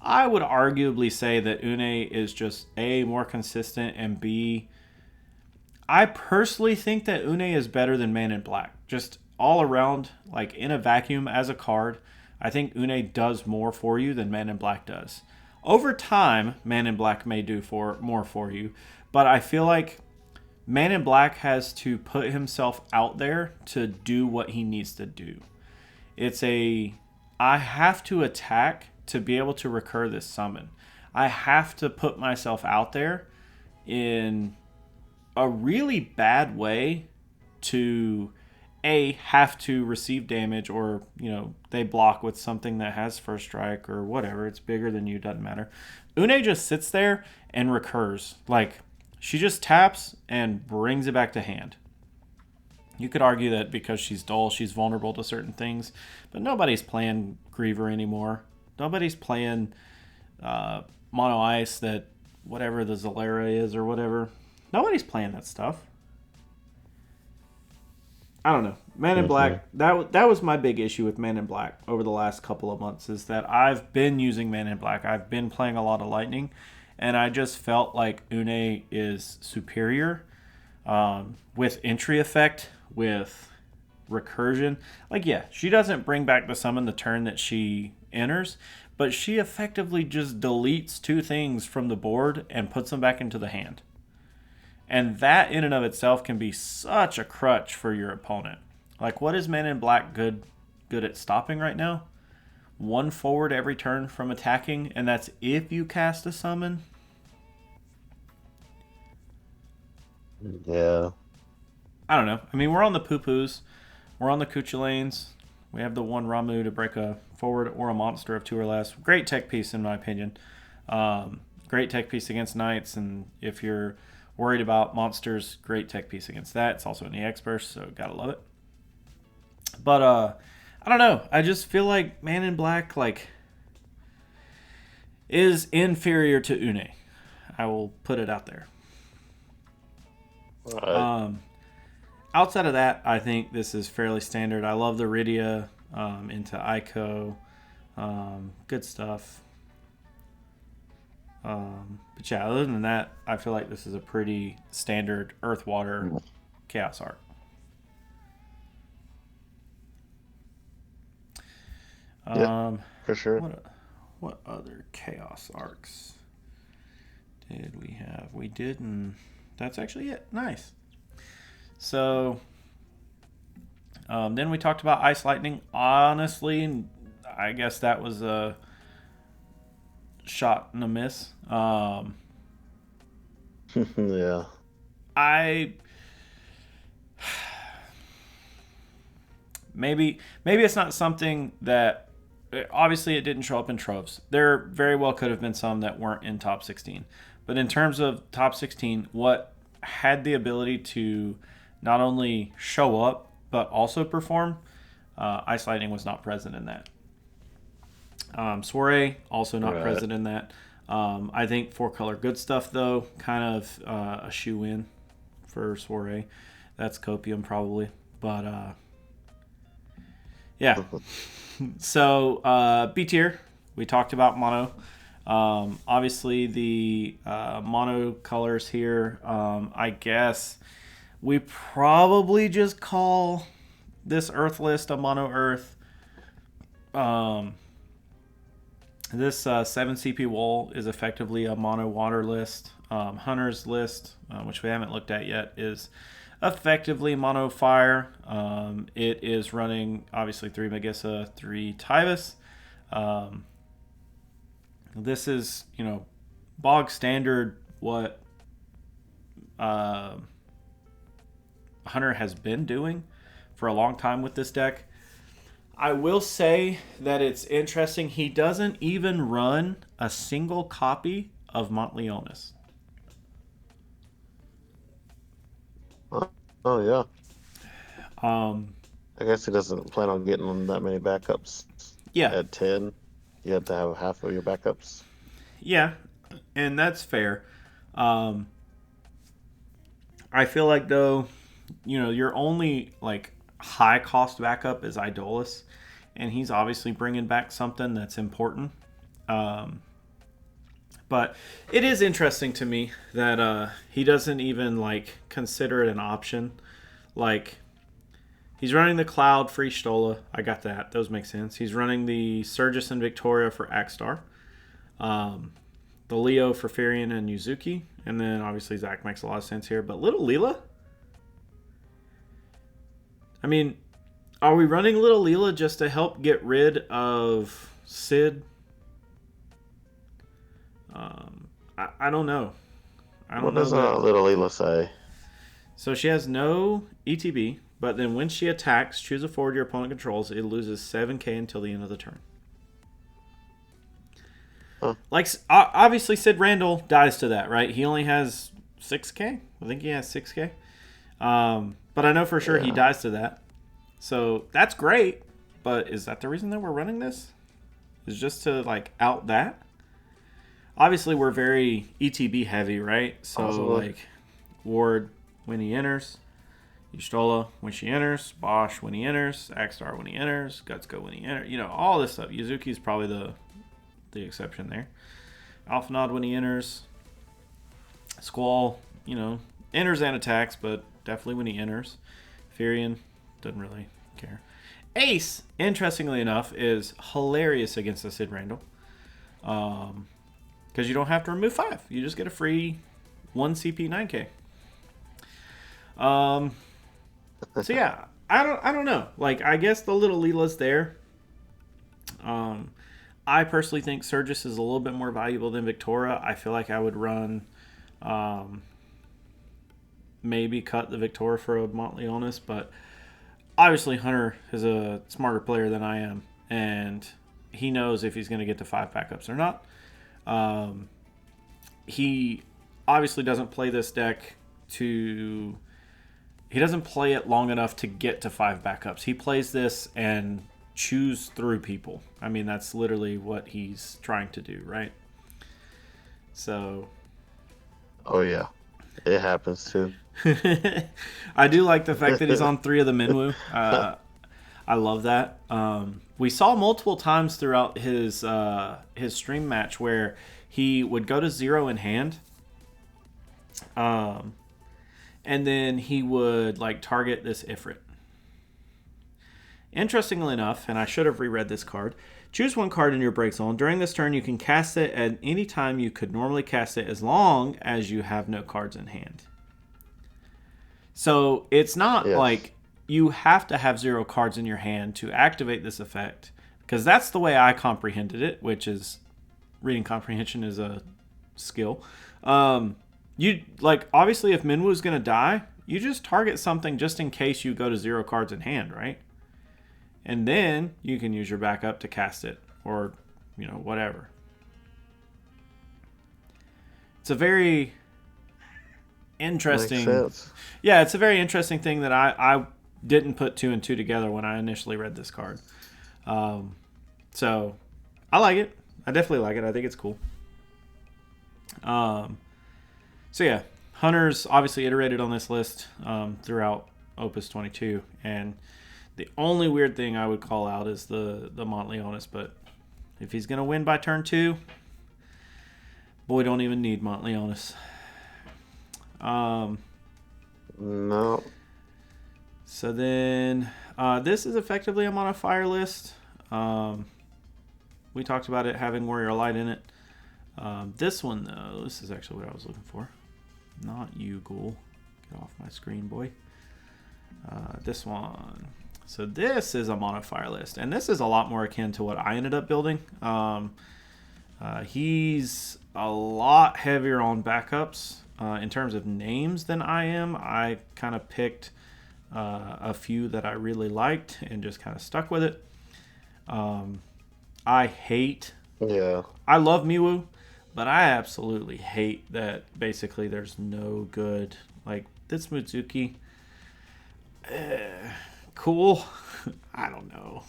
I would arguably say that Une is just A, more consistent, and B, I personally think that Une is better than Man in Black. Just all around, like in a vacuum as a card, I think Une does more for you than Man in Black does. Over time, Man in Black may do more for you, but I feel like Man in Black has to put himself out there to do what he needs to do. I have to attack to be able to recur this summon. I have to put myself out there in a really bad way to have to receive damage, or they block with something that has first strike or whatever. It's bigger than you, doesn't matter. Une just sits there and recurs. Like, she just taps and brings it back to hand. You could argue that because she's dull, she's vulnerable to certain things, but nobody's playing Griever anymore. Nobody's playing Mono Ice, that whatever the Zalera is or whatever. Nobody's playing that stuff. I don't know. Man in Black, that was my big issue with Man in Black over the last couple of months, is that I've been using Man in Black. I've been playing a lot of Lightning, and I just felt like Une is superior with entry effect, with recursion. Like, yeah, she doesn't bring back the summon the turn that she enters, but she effectively just deletes two things from the board and puts them back into the hand. And that in and of itself can be such a crutch for your opponent. Like, what is Man in Black good at stopping right now? 1 forward every turn from attacking, and that's if you cast a summon. Yeah. I don't know. I mean, we're on the poo-poos. We're on the Kuchulanes. We have the one Ramu to break a forward or a monster of 2 or less. Great tech piece, in my opinion. Great tech piece against Knights, and if you're worried about monsters, great tech piece against that. It's also an EX burst, so gotta love it. But I don't know. I just feel like Man in Black is inferior to Une. I will put it out there. All right. Outside of that, I think this is fairly standard. I love the Rydia into Ico. Good stuff. But yeah, other than that, I feel like this is a pretty standard Earth Water Chaos Arc. Yeah, for sure. What other Chaos Arcs did we have? We didn't. That's actually it. Nice. So then we talked about Ice Lightning. Honestly, I guess that was a shot and a miss. Yeah. I maybe it's not something that obviously it didn't show up in troves. There very well could have been some that weren't in top 16. But in terms of top 16, what had the ability to not only show up but also perform, Ice Lightning was not present in that. Soiree also not present in that. I think 4-color good stuff though, kind of a shoe in for Soiree. That's Copium probably, but yeah. So B tier, we talked about mono. Obviously the mono colors here. I guess we probably just call this Earth list a mono Earth. This 7 CP wall is effectively a mono water list. Hunter's list, which we haven't looked at yet, is effectively mono fire. It is running obviously 3 Megissa, 3 Tyvus. This is, bog standard what Hunter has been doing for a long time with this deck. I will say that it's interesting. He doesn't even run a single copy of Montleonis. Oh yeah. I guess he doesn't plan on getting that many backups. Yeah. At 10, you have to have half of your backups. Yeah, and that's fair. I feel like though, your only high cost backup is Idolus, and he's obviously bringing back something that's important. But it is interesting to me that he doesn't even consider it an option. He's running the Cloud for Stola. I got that. Those make sense. He's running the Surgus and Victoria for Axstar. The Leo for Firion and Yuzuki. And then obviously Zach makes a lot of sense here. But Little Leela? I mean, are we running Little Leela just to help get rid of Sid? I don't know. What does Little Leela say? So she has no ETB, but then when she attacks, choose a forward your opponent controls, it loses 7k until the end of the turn. Huh. Obviously Sid Randall dies to that, right? He only has 6k? I think he has 6k. But I know for sure he dies to that. So that's great, but is that the reason that we're running this? Is just to out that? Obviously we're very ETB heavy, right? So Ward when he enters, Y'shtola when she enters, Bosch when he enters, Axstar when he enters, Gutsko when he enters, all this stuff. Yuzuki's probably the exception there. Alphanod when he enters, Squall, enters and attacks, but definitely when he enters. Firion doesn't really care. Ace, interestingly enough, is hilarious against the Sid Randall. Because you don't have to remove 5. You just get a free 1 CP 9k. So yeah, I don't know. I guess the Little Leela's there. I personally think Surgus is a little bit more valuable than Victoria. I feel like I would run maybe cut the Victoria for a Montleonis, but obviously Hunter is a smarter player than I am, and he knows if he's going to get to 5 backups or not. He obviously doesn't play this deck he doesn't play it long enough to get to 5 backups. He plays this and chews through people. I mean, that's literally what he's trying to do, right? So, Oh yeah, it happens too. I do like the fact that he's on 3 of the Minwu. I love that. We saw multiple times throughout his stream match where he would go to 0 in hand, um, and then he would like target this Ifrit. Interestingly enough, and I should have reread this card, choose one card in your break zone. During this turn, you can cast it at any time you could normally cast it as long as you have no cards in hand. So it's not Yes. like you have to have 0 cards in your hand to activate this effect, because that's the way I comprehended it, which is reading comprehension is a skill. You like obviously if Minwu's gonna die, you just target something just in case you go to 0 cards in hand, right? And then you can use your backup to cast it, or whatever. It's a very interesting. Makes sense. Yeah, it's a very interesting thing that I didn't put 2 and 2 together when I initially read this card. So I like it. I definitely like it. I think it's cool. So yeah, Hunters obviously iterated on this list throughout Opus 22, and the only weird thing I would call out is the Montleonis, but if he's gonna win by turn 2, boy, don't even need Montleonis. No. So then, this is effectively a mono fire list. We talked about it having Warrior Light in it. This one, though, this is actually what I was looking for. Not you, Ghoul. Get off my screen, boy. This one. So this is a mono fire list, and this is a lot more akin to what I ended up building. He's a lot heavier on backups in terms of names than I am. I kind of picked a few that I really liked and just kind of stuck with it. I hate. Yeah. I love Miwu, but I absolutely hate that basically there's no good. Like, this Mitsuki. Cool. I don't know.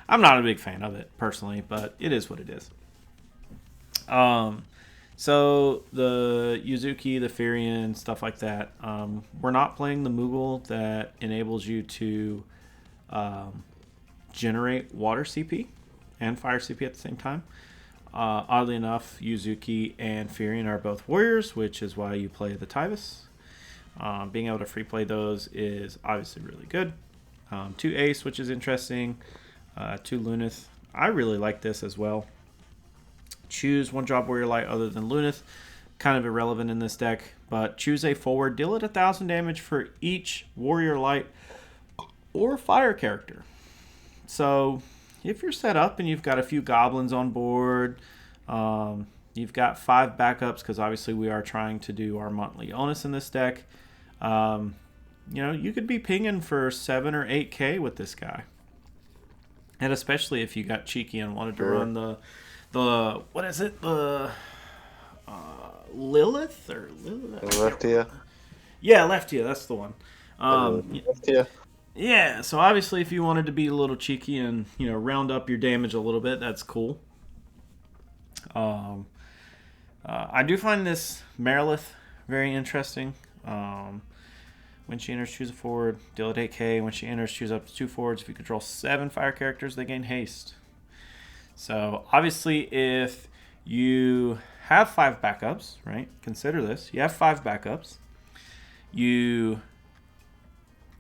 I'm not a big fan of it personally, but it is what it is. So the Yuzuki, the Firion, stuff like that. We're not playing the Moogle that enables you to generate water CP and fire CP at the same time. Oddly enough, Yuzuki and Firion are both warriors, which is why you play the Tyvus. Being able to free play those is obviously really good. 2 Ace, which is interesting. 2 Lunith. I really like this as well. Choose one drop Warrior Light other than Lunith. Kind of irrelevant in this deck, but choose a forward. Deal it 1,000 damage for each Warrior Light or Fire character. So if you're set up and you've got a few goblins on board, you've got 5 backups, because obviously we are trying to do our monthly onus in this deck. You could be pinging for 7 or 8k with this guy. And especially if you got cheeky and wanted to run the what is it? The Lilith or Lilith? Leftia. Yeah, Leftia, that's the one. Leftia. Yeah, so obviously if you wanted to be a little cheeky and, round up your damage a little bit, that's cool. I do find this Marilith very interesting. When she enters, choose a forward, deal at 8k. When she enters, choose up to 2 forwards. If you control 7 fire characters, they gain haste. So obviously if you have 5 backups, right? Consider this. You have 5 backups. You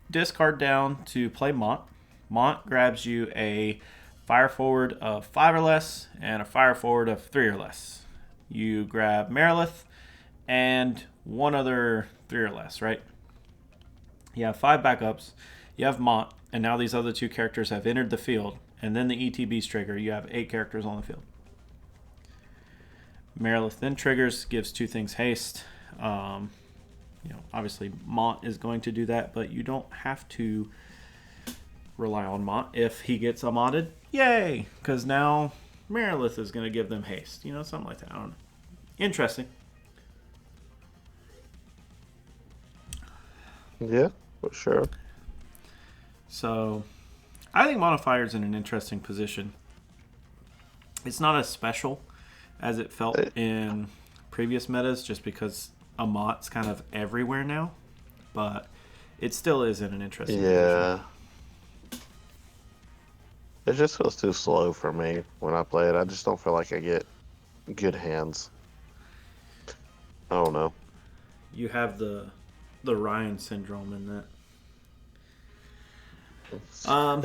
discard down to play Mont. Mont grabs you a fire forward of 5 or less and a fire forward of 3 or less. You grab Marilith and one other 3 or less, right? You have 5 backups. You have Mont, and now these other 2 characters have entered the field. And then the ETB's trigger. You have 8 characters on the field. Marilith then triggers, gives 2 things haste. Obviously Mont is going to do that, but you don't have to rely on Mont if he gets modded. Yay! Because now Marilith is going to give them haste. Something like that. I don't know. Interesting. Yeah, for sure. So I think Modifier is in an interesting position. It's not as special as it felt in previous metas, just because Amat's kind of everywhere now, but it still is in an interesting position. Yeah. It just feels too slow for me when I play it. I just don't feel like I get good hands. I don't know. You have the Ryan syndrome in that. Um,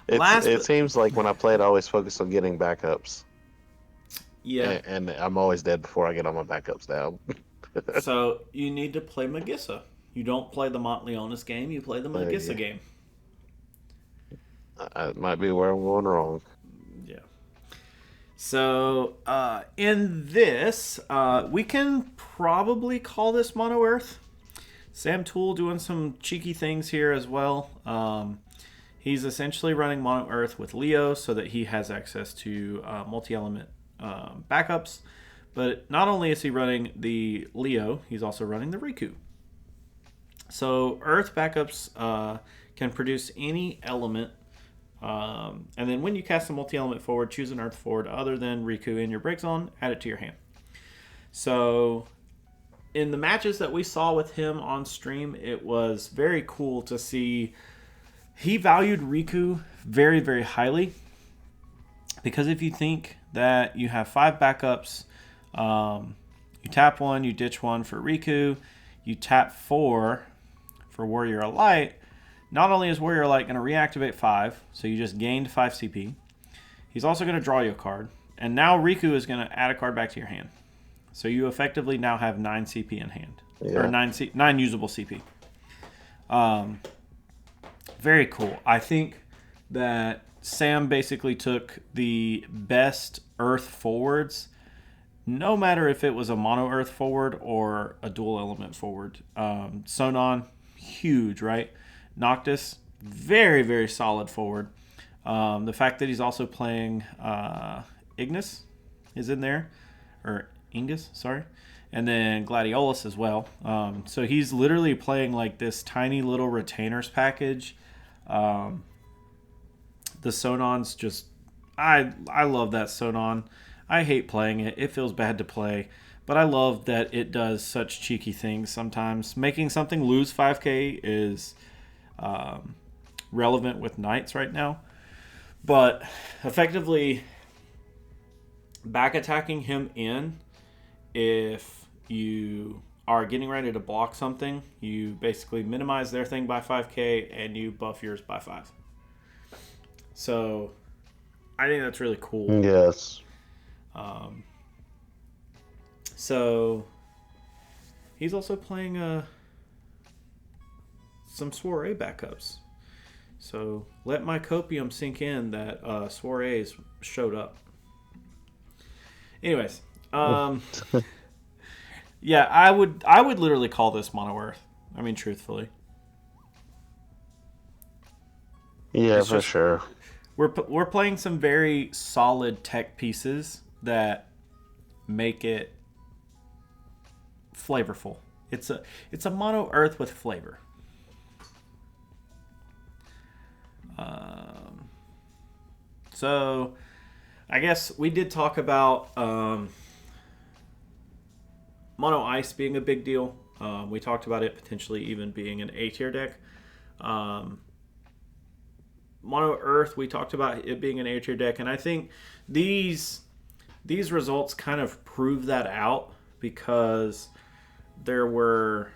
last It but seems like when I play it, I always focus on getting backups, yeah, and I'm always dead before I get all my backups down. so you need to play Magissa. You don't play the Montleonis game. You play the Magissa Yeah, game. it might be where I'm going wrong. Yeah. So in this, we can probably call this Mono Earth. Sam Tool doing some cheeky things here as well. He's essentially running Mono Earth with Leo so that he has access to multi-element backups. But not only is he running the Leo, he's also running the Riku. So Earth backups can produce any element. And then when you cast a multi-element forward, choose an Earth forward other than Riku in your break zone, add it to your hand. So in the matches that we saw with him on stream, it was very cool to see. He valued Riku very, very highly because if you think that you have 5 backups, you tap 1, you ditch 1 for Riku, you tap 4 for Warrior of Light. Not only is Warrior of Light going to reactivate 5, so you just gained 5 CP, he's also going to draw you a card, and now Riku is going to add a card back to your hand. So you effectively now have 9 CP in hand, or Yeah. 9 usable CP. Very cool. I think that Sam basically took the best Earth forwards, no matter if it was a mono Earth forward or a dual element forward. Sonon, huge, right? Noctis, very, very solid forward. The fact that he's also playing Ignis is in there, or Ingus, sorry. And then Gladiolus as well. So he's literally playing like this tiny little retainers package. The Sonon's just, I love that Sonon. I hate playing it. It feels bad to play. But I love that it does such cheeky things sometimes. Making something lose 5k is relevant with Knights right now. But effectively, back attacking him in, if you are getting ready to block something, you basically minimize their thing by 5k and you buff yours by 5. So I think that's really cool. Yes. So he's also playing some soiree backups. So let my copium sink in that soirees showed up. Anyways, yeah, I would literally call this Mono Earth. I mean, truthfully, Yeah, it's for just sure. we're playing some very solid tech pieces that make it flavorful. It's a Mono Earth with flavor. So I guess we did talk about Mono Ice being a big deal. We talked about it potentially even being an A tier deck. Mono Earth, we talked about it being an A tier deck, and I think these results kind of prove that out because there were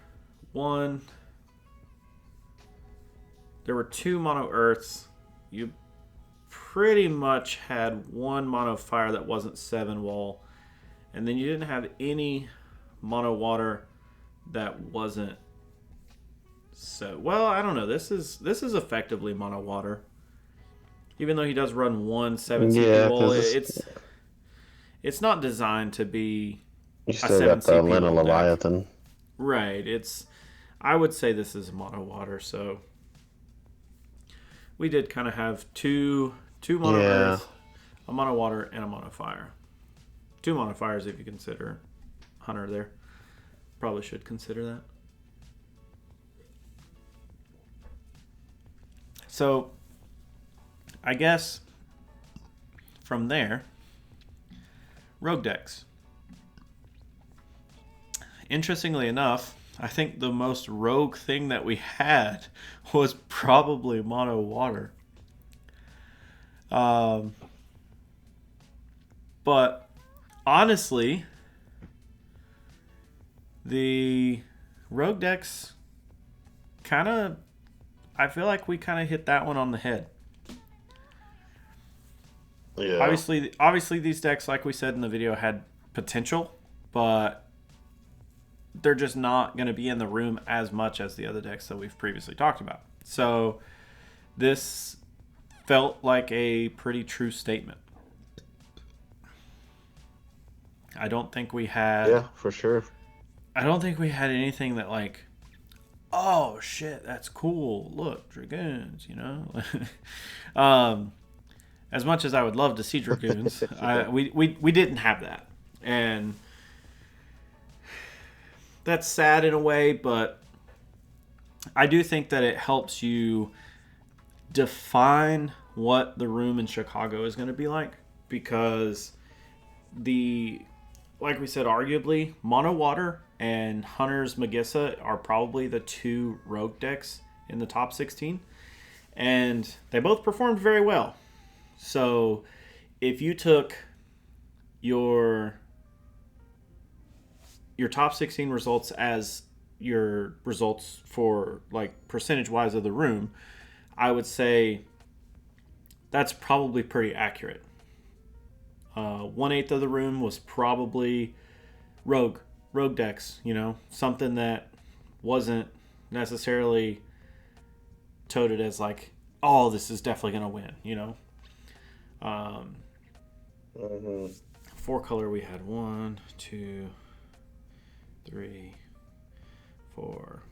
2 Mono Earths. You pretty much had 1 Mono Fire that wasn't 7 wall, and then you didn't have any Mono Water that wasn't so well. I don't know. This is effectively Mono Water, even though he does run 1 7 CP Yeah, wall. because It's not designed to be you a still 7 got the CP Lena wall deck. Leviathan. Right. I would say this is Mono Water. So we did kind of have two Mono Yeah. Earth, a Mono Water, and a Mono Fire. 2 Mono Fires if you consider Hunter there. Probably should consider that. So I guess from there, Rogue decks. interestingly enough, I think the most rogue thing that we had was probably mono water. Um, but honestly, the rogue decks kind of, I feel like we kind of hit that one on the head. Yeah. Obviously, these decks, like we said in the video, had potential, but they're just not going to be in the room as much as the other decks that we've previously talked about. So this felt like a pretty true statement. I don't think we had. Yeah, for sure. I don't think we had anything that like, oh shit, that's cool. Look, dragoons, you know. As much as I would love to see dragoons, we didn't have that, and that's sad in a way. But I do think that it helps you define what the room in Chicago is going to be like, because like we said, arguably Mono Water and Hunter's Magissa are probably the two rogue decks in the top 16, and they both performed very well. So if you took your top 16 results as your results for like percentage wise of the room, I would say that's probably pretty accurate. 1/8 of the room was probably rogue decks, you know, something that wasn't necessarily touted as like, oh, this is definitely gonna win, you know. Mm-hmm. 4-color we had 1, 2, 3, 4.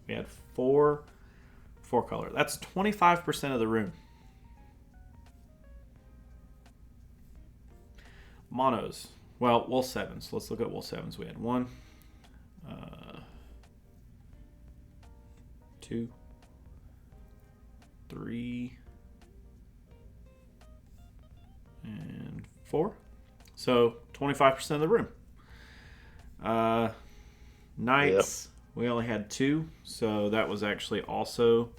We had 4-color. That's 25% of the room. Monos. Well, wool 7s. Let's look at wool 7s. We had 1, 2, 3, and 4. So 25% of the room. Knights, we only had 2, so that was actually also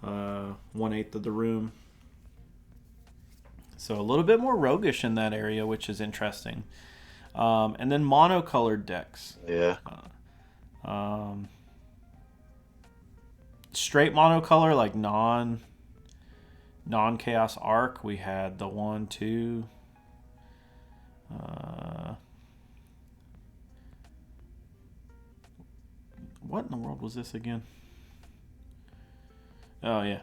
1/8 of the room. So a little bit more roguish in that area, which is interesting. And then monocolored decks. Yeah. Straight monocolor, like non-chaos arc, we had the 1, 2. What in the world was this again? Oh yeah,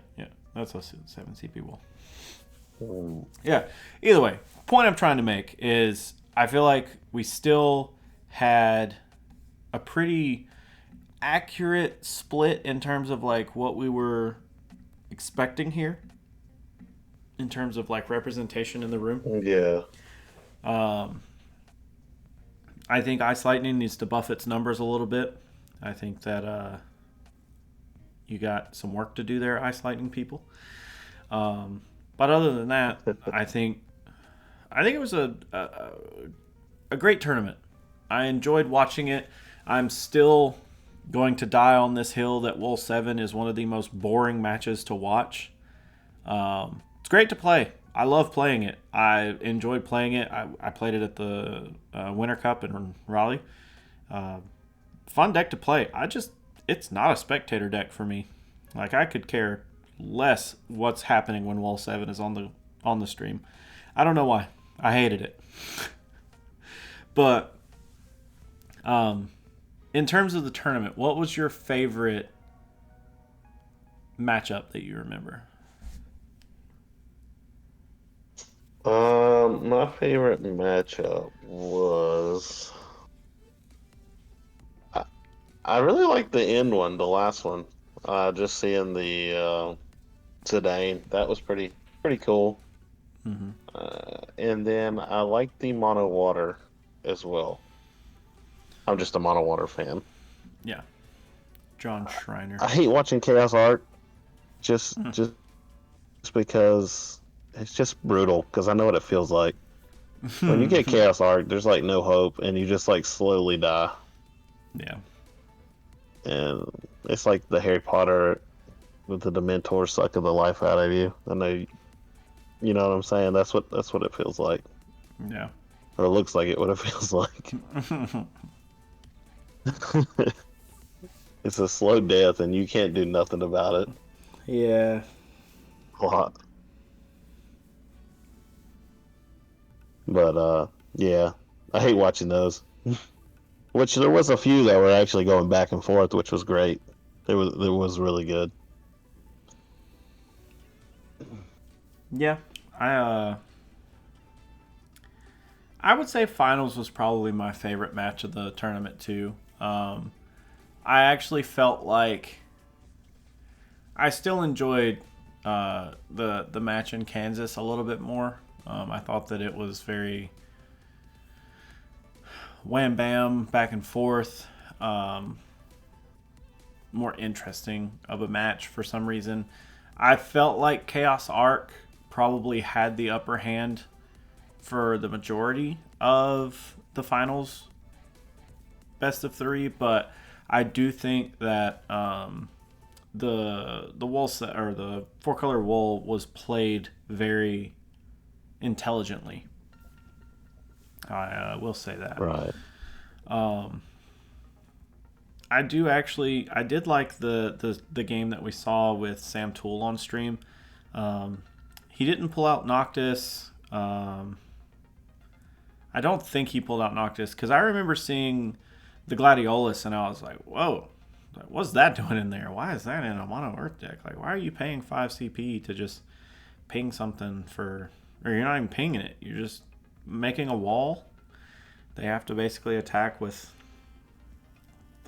that's a 7 CP wall. Yeah. Either way, point I'm trying to make is I feel like we still had a pretty accurate split in terms of like what we were expecting here in terms of like representation in the room. Yeah. I think Ice Lightning needs to buff its numbers a little bit. I think that you got some work to do there, Ice Lightning people. But other than that, I think it was a great tournament. I enjoyed watching it. I'm still going to die on this hill that Wool 7 is one of the most boring matches to watch. It's great to play. I love playing it. I enjoyed playing it. I played it at the Winter Cup in Raleigh. Fun deck to play. It's not a spectator deck for me. Like, I could care less what's happening when Wall 7 is on the stream. I don't know why. I hated it. But in terms of the tournament, what was your favorite matchup that you remember? My favorite matchup was I really liked the end one, the last one. Just seeing the Zidane, that was pretty cool. Mm-hmm. And then I liked the Mono Water as well. I'm just a Mono Water fan. Yeah. John Schreiner. I hate watching Chaos Art just because it's just brutal, because I know what it feels like. When you get Chaos Arc, there's like no hope, and you just like slowly die. Yeah. And it's like the Harry Potter with the Dementor sucking the life out of you. I know, you know what I'm saying. That's what it feels like, Yeah. or it looks like it. What it feels like. It's a slow death, and you can't do nothing about it. Yeah. A lot, but yeah, I hate watching those. Which there was a few that were actually going back and forth, which was great. It was really good. Yeah. I would say finals was probably my favorite match of the tournament too. I actually felt like I still enjoyed the match in Kansas a little bit more. I thought that it was very wham bam back and forth, more interesting of a match for some reason. I felt like Chaos Arc probably had the upper hand for the majority of the finals best of three, but I do think that the wool set or the four color wool was played very intelligently. I will say that. Right. I did like the game that we saw with Sam Tool on stream. He didn't pull out Noctis. I don't think he pulled out Noctis because I remember seeing the Gladiolus and I was like, whoa, what's that doing in there? Why is that in a mono earth deck? Like, why are you paying 5 CP to just ping something for, or you're not even pinging it, you're just making a wall? They have to basically attack with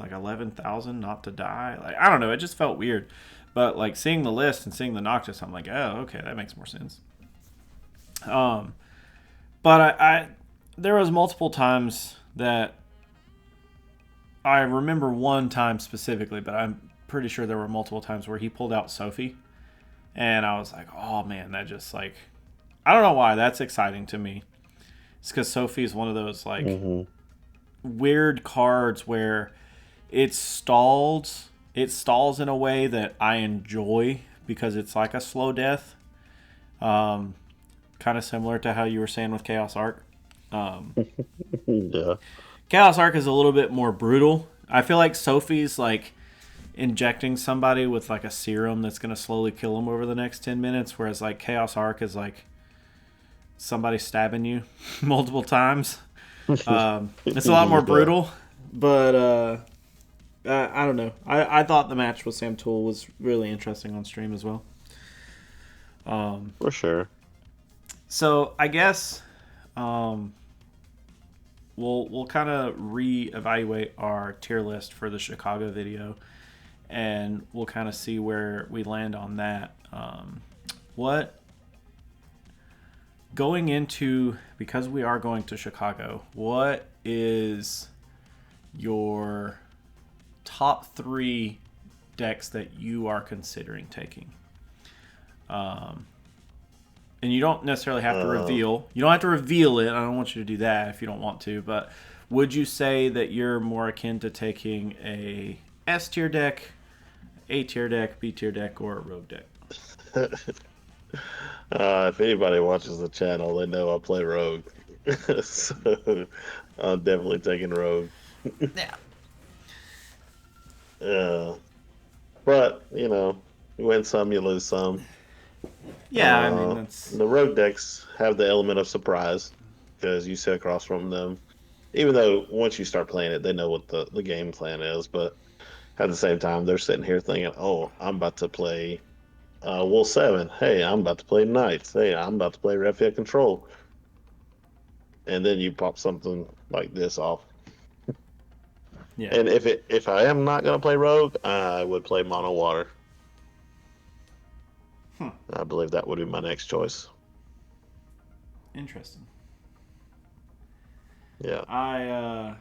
like 11,000 not to die. Like, I don't know, it just felt weird. But like seeing the list and seeing the Noctis, I'm like, oh, okay, that makes more sense. But I there was multiple times that I remember one time specifically, but I'm pretty sure there were multiple times where he pulled out Sophie, and I was like, oh man, that just like, I don't know why that's exciting to me. It's because Sophie is one of those like weird cards where it stalls in a way that I enjoy because it's like a slow death. Kind of similar to how you were saying with Chaos Arc. Yeah. Chaos Arc is a little bit more brutal. I feel like Sophie's like injecting somebody with like a serum that's going to slowly kill them over the next 10 minutes, whereas like Chaos Arc is like somebody stabbing you multiple times. It's a lot more brutal, but I don't know. I thought the match with Sam Tool was really interesting on stream as well. For sure. So I guess we'll kind of reevaluate our tier list for the Chicago video, and we'll kind of see where we land on that. What going into, because we are going to Chicago, what is your top 3 decks that you are considering taking? And you don't necessarily have to reveal. You don't have to reveal it. I don't want you to do that if you don't want to. But would you say that you're more akin to taking a S tier deck, A tier deck, B tier deck, or a rogue deck? If anybody watches the channel, they know I play Rogue. So I'm definitely taking Rogue. Yeah. But, you win some, you lose some. Yeah, I mean, that's... The Rogue decks have the element of surprise because you sit across from them. Even though once you start playing it, they know what the game plan is. But at the same time, they're sitting here thinking, oh, I'm about to play Wool 7. Hey, I'm about to play Knights. Hey, I'm about to play Raphael Control. And then you pop something like this off. Yeah. And if I am not going to play Rogue, I would play Mono Water. I believe that would be my next choice. Interesting. Yeah. I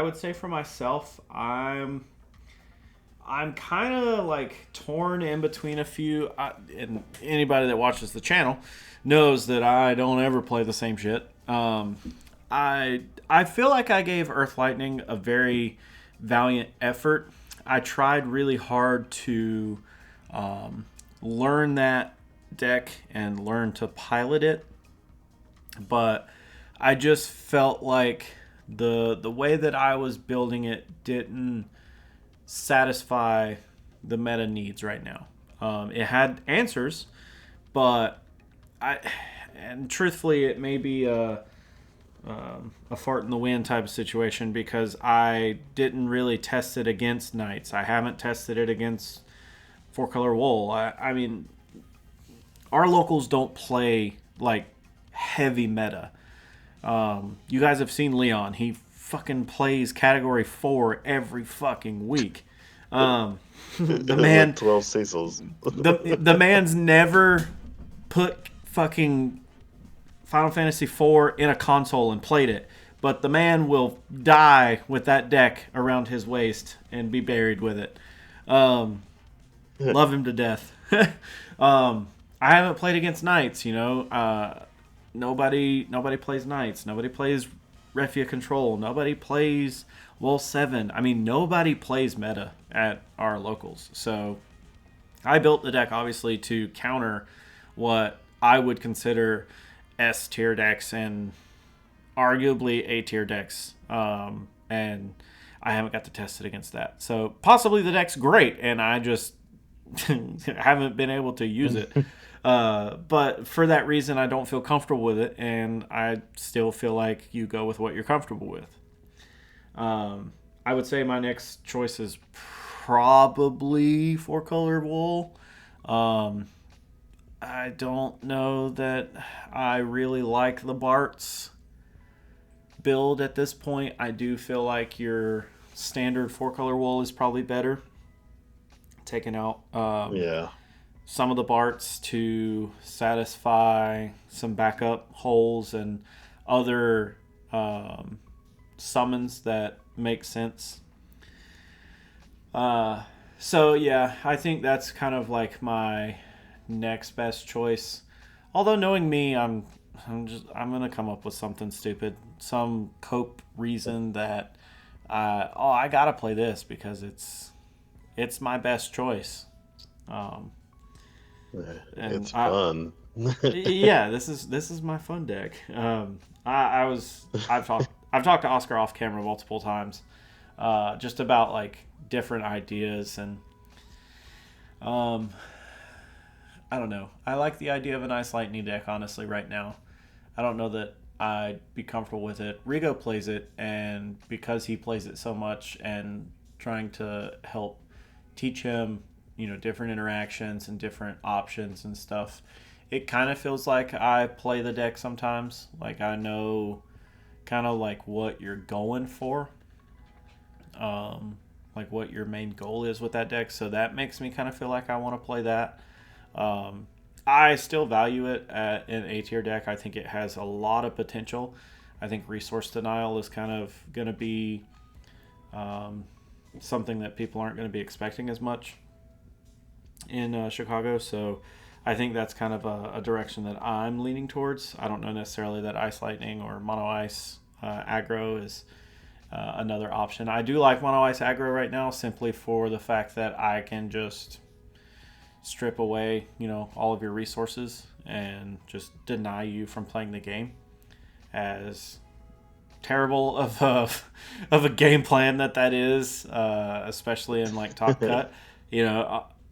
would say for myself, I'm kind of like torn in between a few. And anybody that watches the channel knows that I don't ever play the same shit. I feel like I gave Earth Lightning a very valiant effort. I tried really hard to learn that deck and learn to pilot it, but I just felt like the way that I was building it didn't satisfy the meta needs right now. It had answers, but I and truthfully, it may be a fart in the wind type of situation because I didn't really test it against knights. I haven't tested it against four color wool. I mean, our locals don't play like heavy meta. You guys have seen Leon. He fucking plays category 4 every fucking week. The Like man, 12 Cecils. the man's never put fucking Final Fantasy IV in a console and played it, but the man will die with that deck around his waist and be buried with it. Love him to death. I haven't played against knights. Nobody plays knights. Nobody plays Refia Control. Nobody plays Wool 7. I mean, nobody plays meta at our locals. So I built the deck obviously to counter what I would consider S tier decks and arguably A tier decks. And I haven't got to test it against that. So possibly the deck's great, and I just haven't been able to use it. But for that reason, I don't feel comfortable with it, and I still feel like you go with what you're comfortable with. I would say my next choice is probably four color wool. I don't know that I really like the Bart's build at this point. I do feel like your standard four color wool is probably better. Taking out Yeah. some of the Barts to satisfy some backup holes and other summons that make sense. So yeah, I think that's kind of like my next best choice. Although knowing me, I'm gonna come up with something stupid, some cope reason that I gotta play this because it's my best choice. Um, and It's fun. yeah, this is my fun deck. I've talked to Oscar off camera multiple times, just about like different ideas and I don't know. I like the idea of an Ice Lightning deck honestly right now. I don't know that I'd be comfortable with it. Rigo plays it, and because he plays it so much and trying to help teach him, different interactions and different options and stuff, it kind of feels like I play the deck sometimes. Like I know kind of like what you're going for, like what your main goal is with that deck. So that makes me kind of feel like I want to play that. I still value it at an A tier deck. I think it has a lot of potential. I think resource denial is kind of going to be something that people aren't going to be expecting as much in Chicago. So I think that's kind of a direction that I'm leaning towards. I don't know necessarily that Ice Lightning or Mono Ice aggro is another option. I do like Mono Ice aggro right now simply for the fact that I can just strip away, all of your resources and just deny you from playing the game. As terrible of a game plan that is, especially in like Top Cut,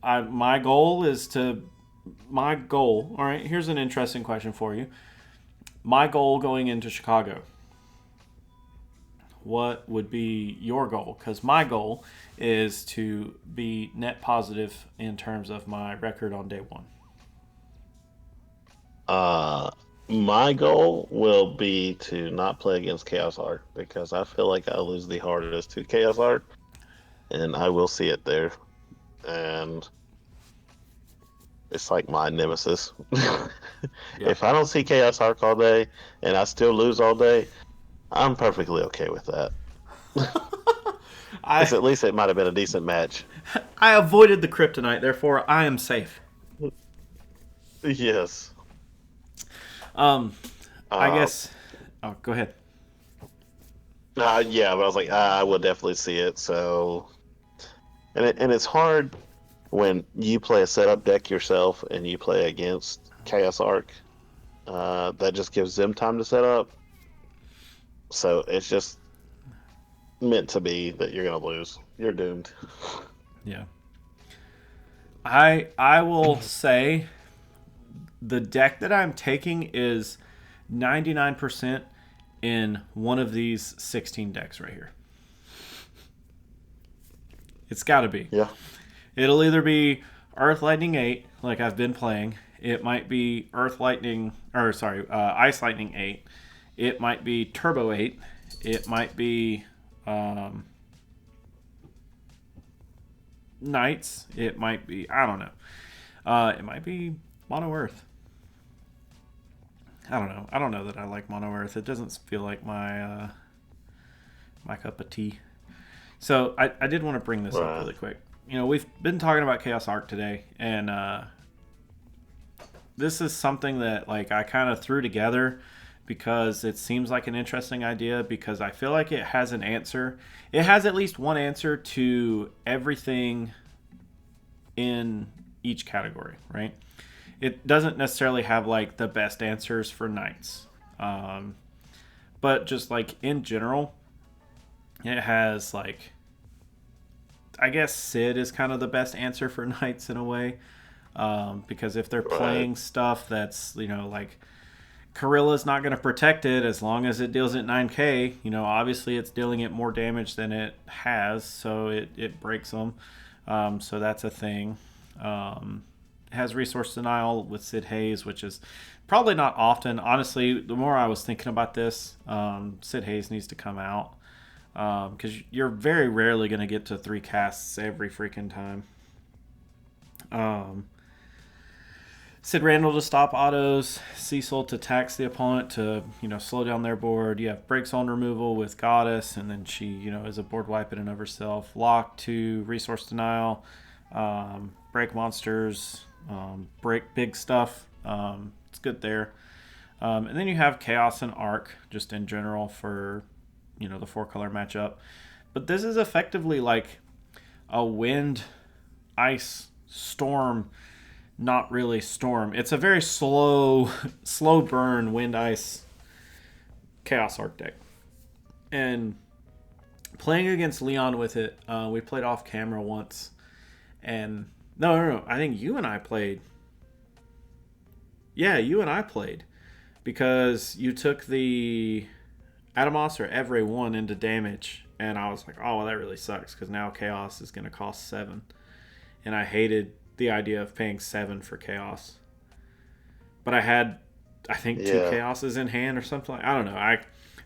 my goal is to All right, here's an interesting question for you. My goal going into Chicago. What would be your goal? Because my goal is to be net positive in terms of my record on day one. My goal will be to not play against Chaos Art because I feel like I lose the hardest to Chaos Art, and I will see it there. And it's like my nemesis. Yeah. If I don't see Chaos Arc all day and I still lose all day, I'm perfectly okay with that. I Because at least it might have been a decent match. I avoided the kryptonite, therefore I am safe. Yes. Um, I Uh, guess Oh, go ahead. Yeah, but I was like, I will definitely see it. So, and it's hard when you play a setup deck yourself and you play against Chaos Arc. That just gives them time to set up. So it's just meant to be that you're gonna lose. You're doomed. Yeah. I will say the deck that I'm taking is 99% in one of these 16 decks right here. It's got to be. Yeah. It'll either be Earth Lightning 8, like I've been playing. It might be Earth Lightning, or sorry, Ice Lightning 8. It might be Turbo 8. It might be um, Knights. It might be, I don't know. It might be Mono Earth. I don't know. I don't know that I like Mono Earth. It doesn't feel like my cup of tea. So I did want to bring this up Right. really quick. You know, we've been talking about Chaos Arc today, and this is something that like I kind of threw together because it seems like an interesting idea because I feel like it has an answer. It has at least one answer to everything in each category, right? It doesn't necessarily have like the best answers for knights, but just like in general, it has like I guess Sid is kind of the best answer for knights in a way, because if they're Right. playing stuff that's like Karilla's not going to protect it as long as it deals it 9k. Obviously it's dealing it more damage than it has, so it breaks them. So that's a thing. It has resource denial with Sid Hayes, which is probably not often. Honestly, the more I was thinking about this, Sid Hayes needs to come out because you're very rarely going to get to 3 casts every freaking time. Um, Sid Randall to stop autos, Cecil to tax the opponent to slow down their board. You have break zone removal with Goddess, and then she is a board wipe in and of herself. Lock to resource denial, break monsters, break big stuff. It's good there. And then you have Chaos and Arc just in general for the 4-color matchup. But this is effectively like a wind, ice, storm, not really storm. It's a very slow, slow burn wind ice chaos arc deck. And playing against Leon with it, we played off camera once, and no, I think you and I played. Yeah, you and I played because you took the Atomos or Evray 1 into damage, and I was like, oh, well, that really sucks because now Chaos is going to cost 7. And I hated the idea of paying 7 for Chaos. But I had, I think, 2 Yeah. Chaoses in hand or something. I don't know.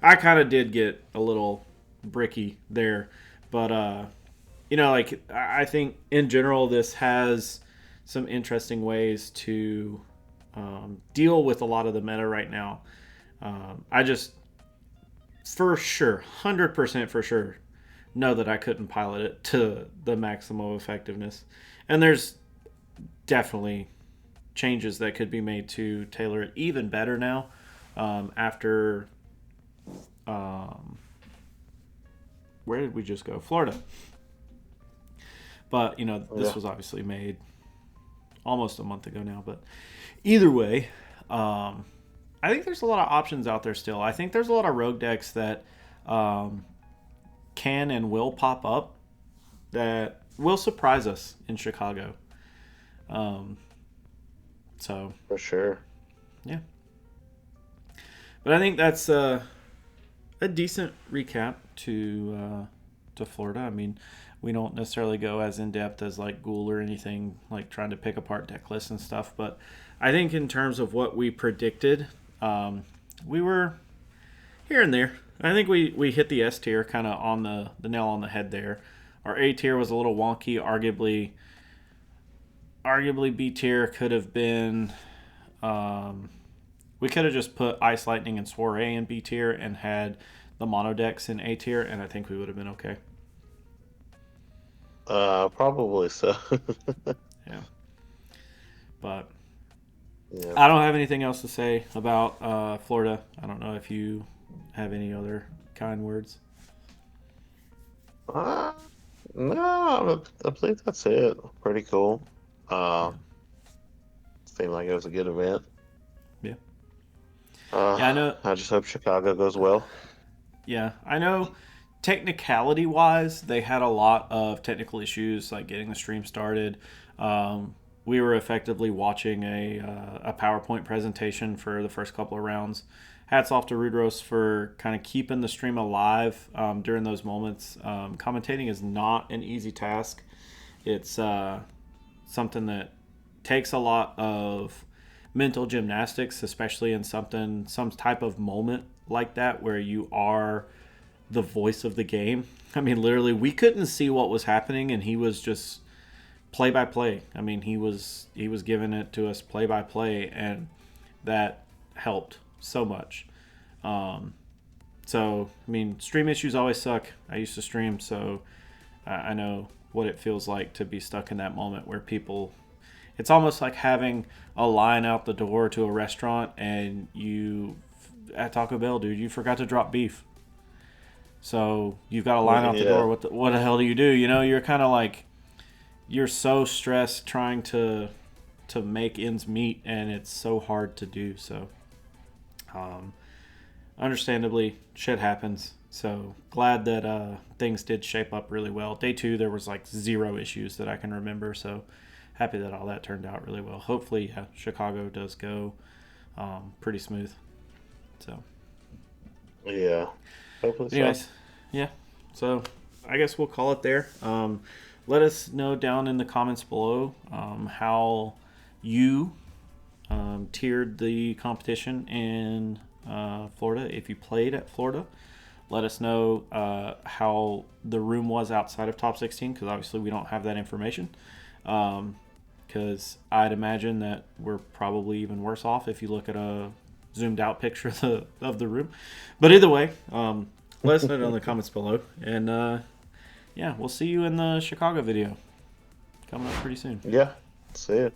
I kind of did get a little bricky there. But, like, I think in general, this has some interesting ways to deal with a lot of the meta right now. I just, for sure, 100% for sure, know that I couldn't pilot it to the maximum effectiveness. And there's definitely changes that could be made to tailor it even better now after where did we just go? Florida. But this Yeah. was obviously made almost a month ago now. But either way, I think there's a lot of options out there still. I think there's a lot of rogue decks that can and will pop up that will surprise us in Chicago. Um, so For sure. yeah, but I think that's a decent recap to Florida. I mean, we don't necessarily go as in depth as like Ghoul or anything, like trying to pick apart deck lists and stuff. But I think in terms of what we predicted, we were here and there. I think we hit the S tier kind of on the nail on the head there. Our A tier was a little wonky. Arguably B tier could have been. We could have just put Ice Lightning and Soiree in B tier and had the mono decks in A tier, and I think we would have been okay. Probably so. Yeah, but Yeah. I don't have anything else to say about Florida. I don't know if you have any other kind words? Uh, no, I believe that's it. Pretty cool. Yeah. Uh, Seemed like it was a good event. Yeah. Uh, Yeah, I know. I just hope Chicago goes well. Yeah, I know. Technicality wise, they had a lot of technical issues, like getting the stream started. We were effectively watching a PowerPoint presentation for the first couple of rounds. Hats off to Rudros for kind of keeping the stream alive during those moments. Commentating is not an easy task. It's something that takes a lot of mental gymnastics, especially in some type of moment like that where you are the voice of the game. I mean, literally, we couldn't see what was happening, and he was just play by play. I mean, he was giving it to us play by play, and that helped so much. Um, so, I mean, stream issues always suck. I used to stream, so I know what it feels like to be stuck in that moment where people. It's almost like having a line out the door to a restaurant, and you at Taco Bell, dude, you forgot to drop beef. So you've got a line out the Yeah, door. What the hell do you do? You know, you're kind of like you're so stressed trying to make ends meet, and it's so hard to do. So, um, understandably, shit happens. So glad that things did shape up really well. Day two, there was like zero issues that I can remember. So happy that all that turned out really well. Hopefully, yeah, Chicago does go pretty smooth. So, yeah. Hopefully so. anyways, yeah. So I guess we'll call it there. Let us know down in the comments below how you tiered the competition in Florida. If you played at Florida, let us know how the room was outside of top 16, because obviously we don't have that information. Because I'd imagine that we're probably even worse off if you look at a zoomed out picture of the room. But either way, let us know down in the comments below. And yeah, we'll see you in the Chicago video coming up pretty soon. Yeah. See it.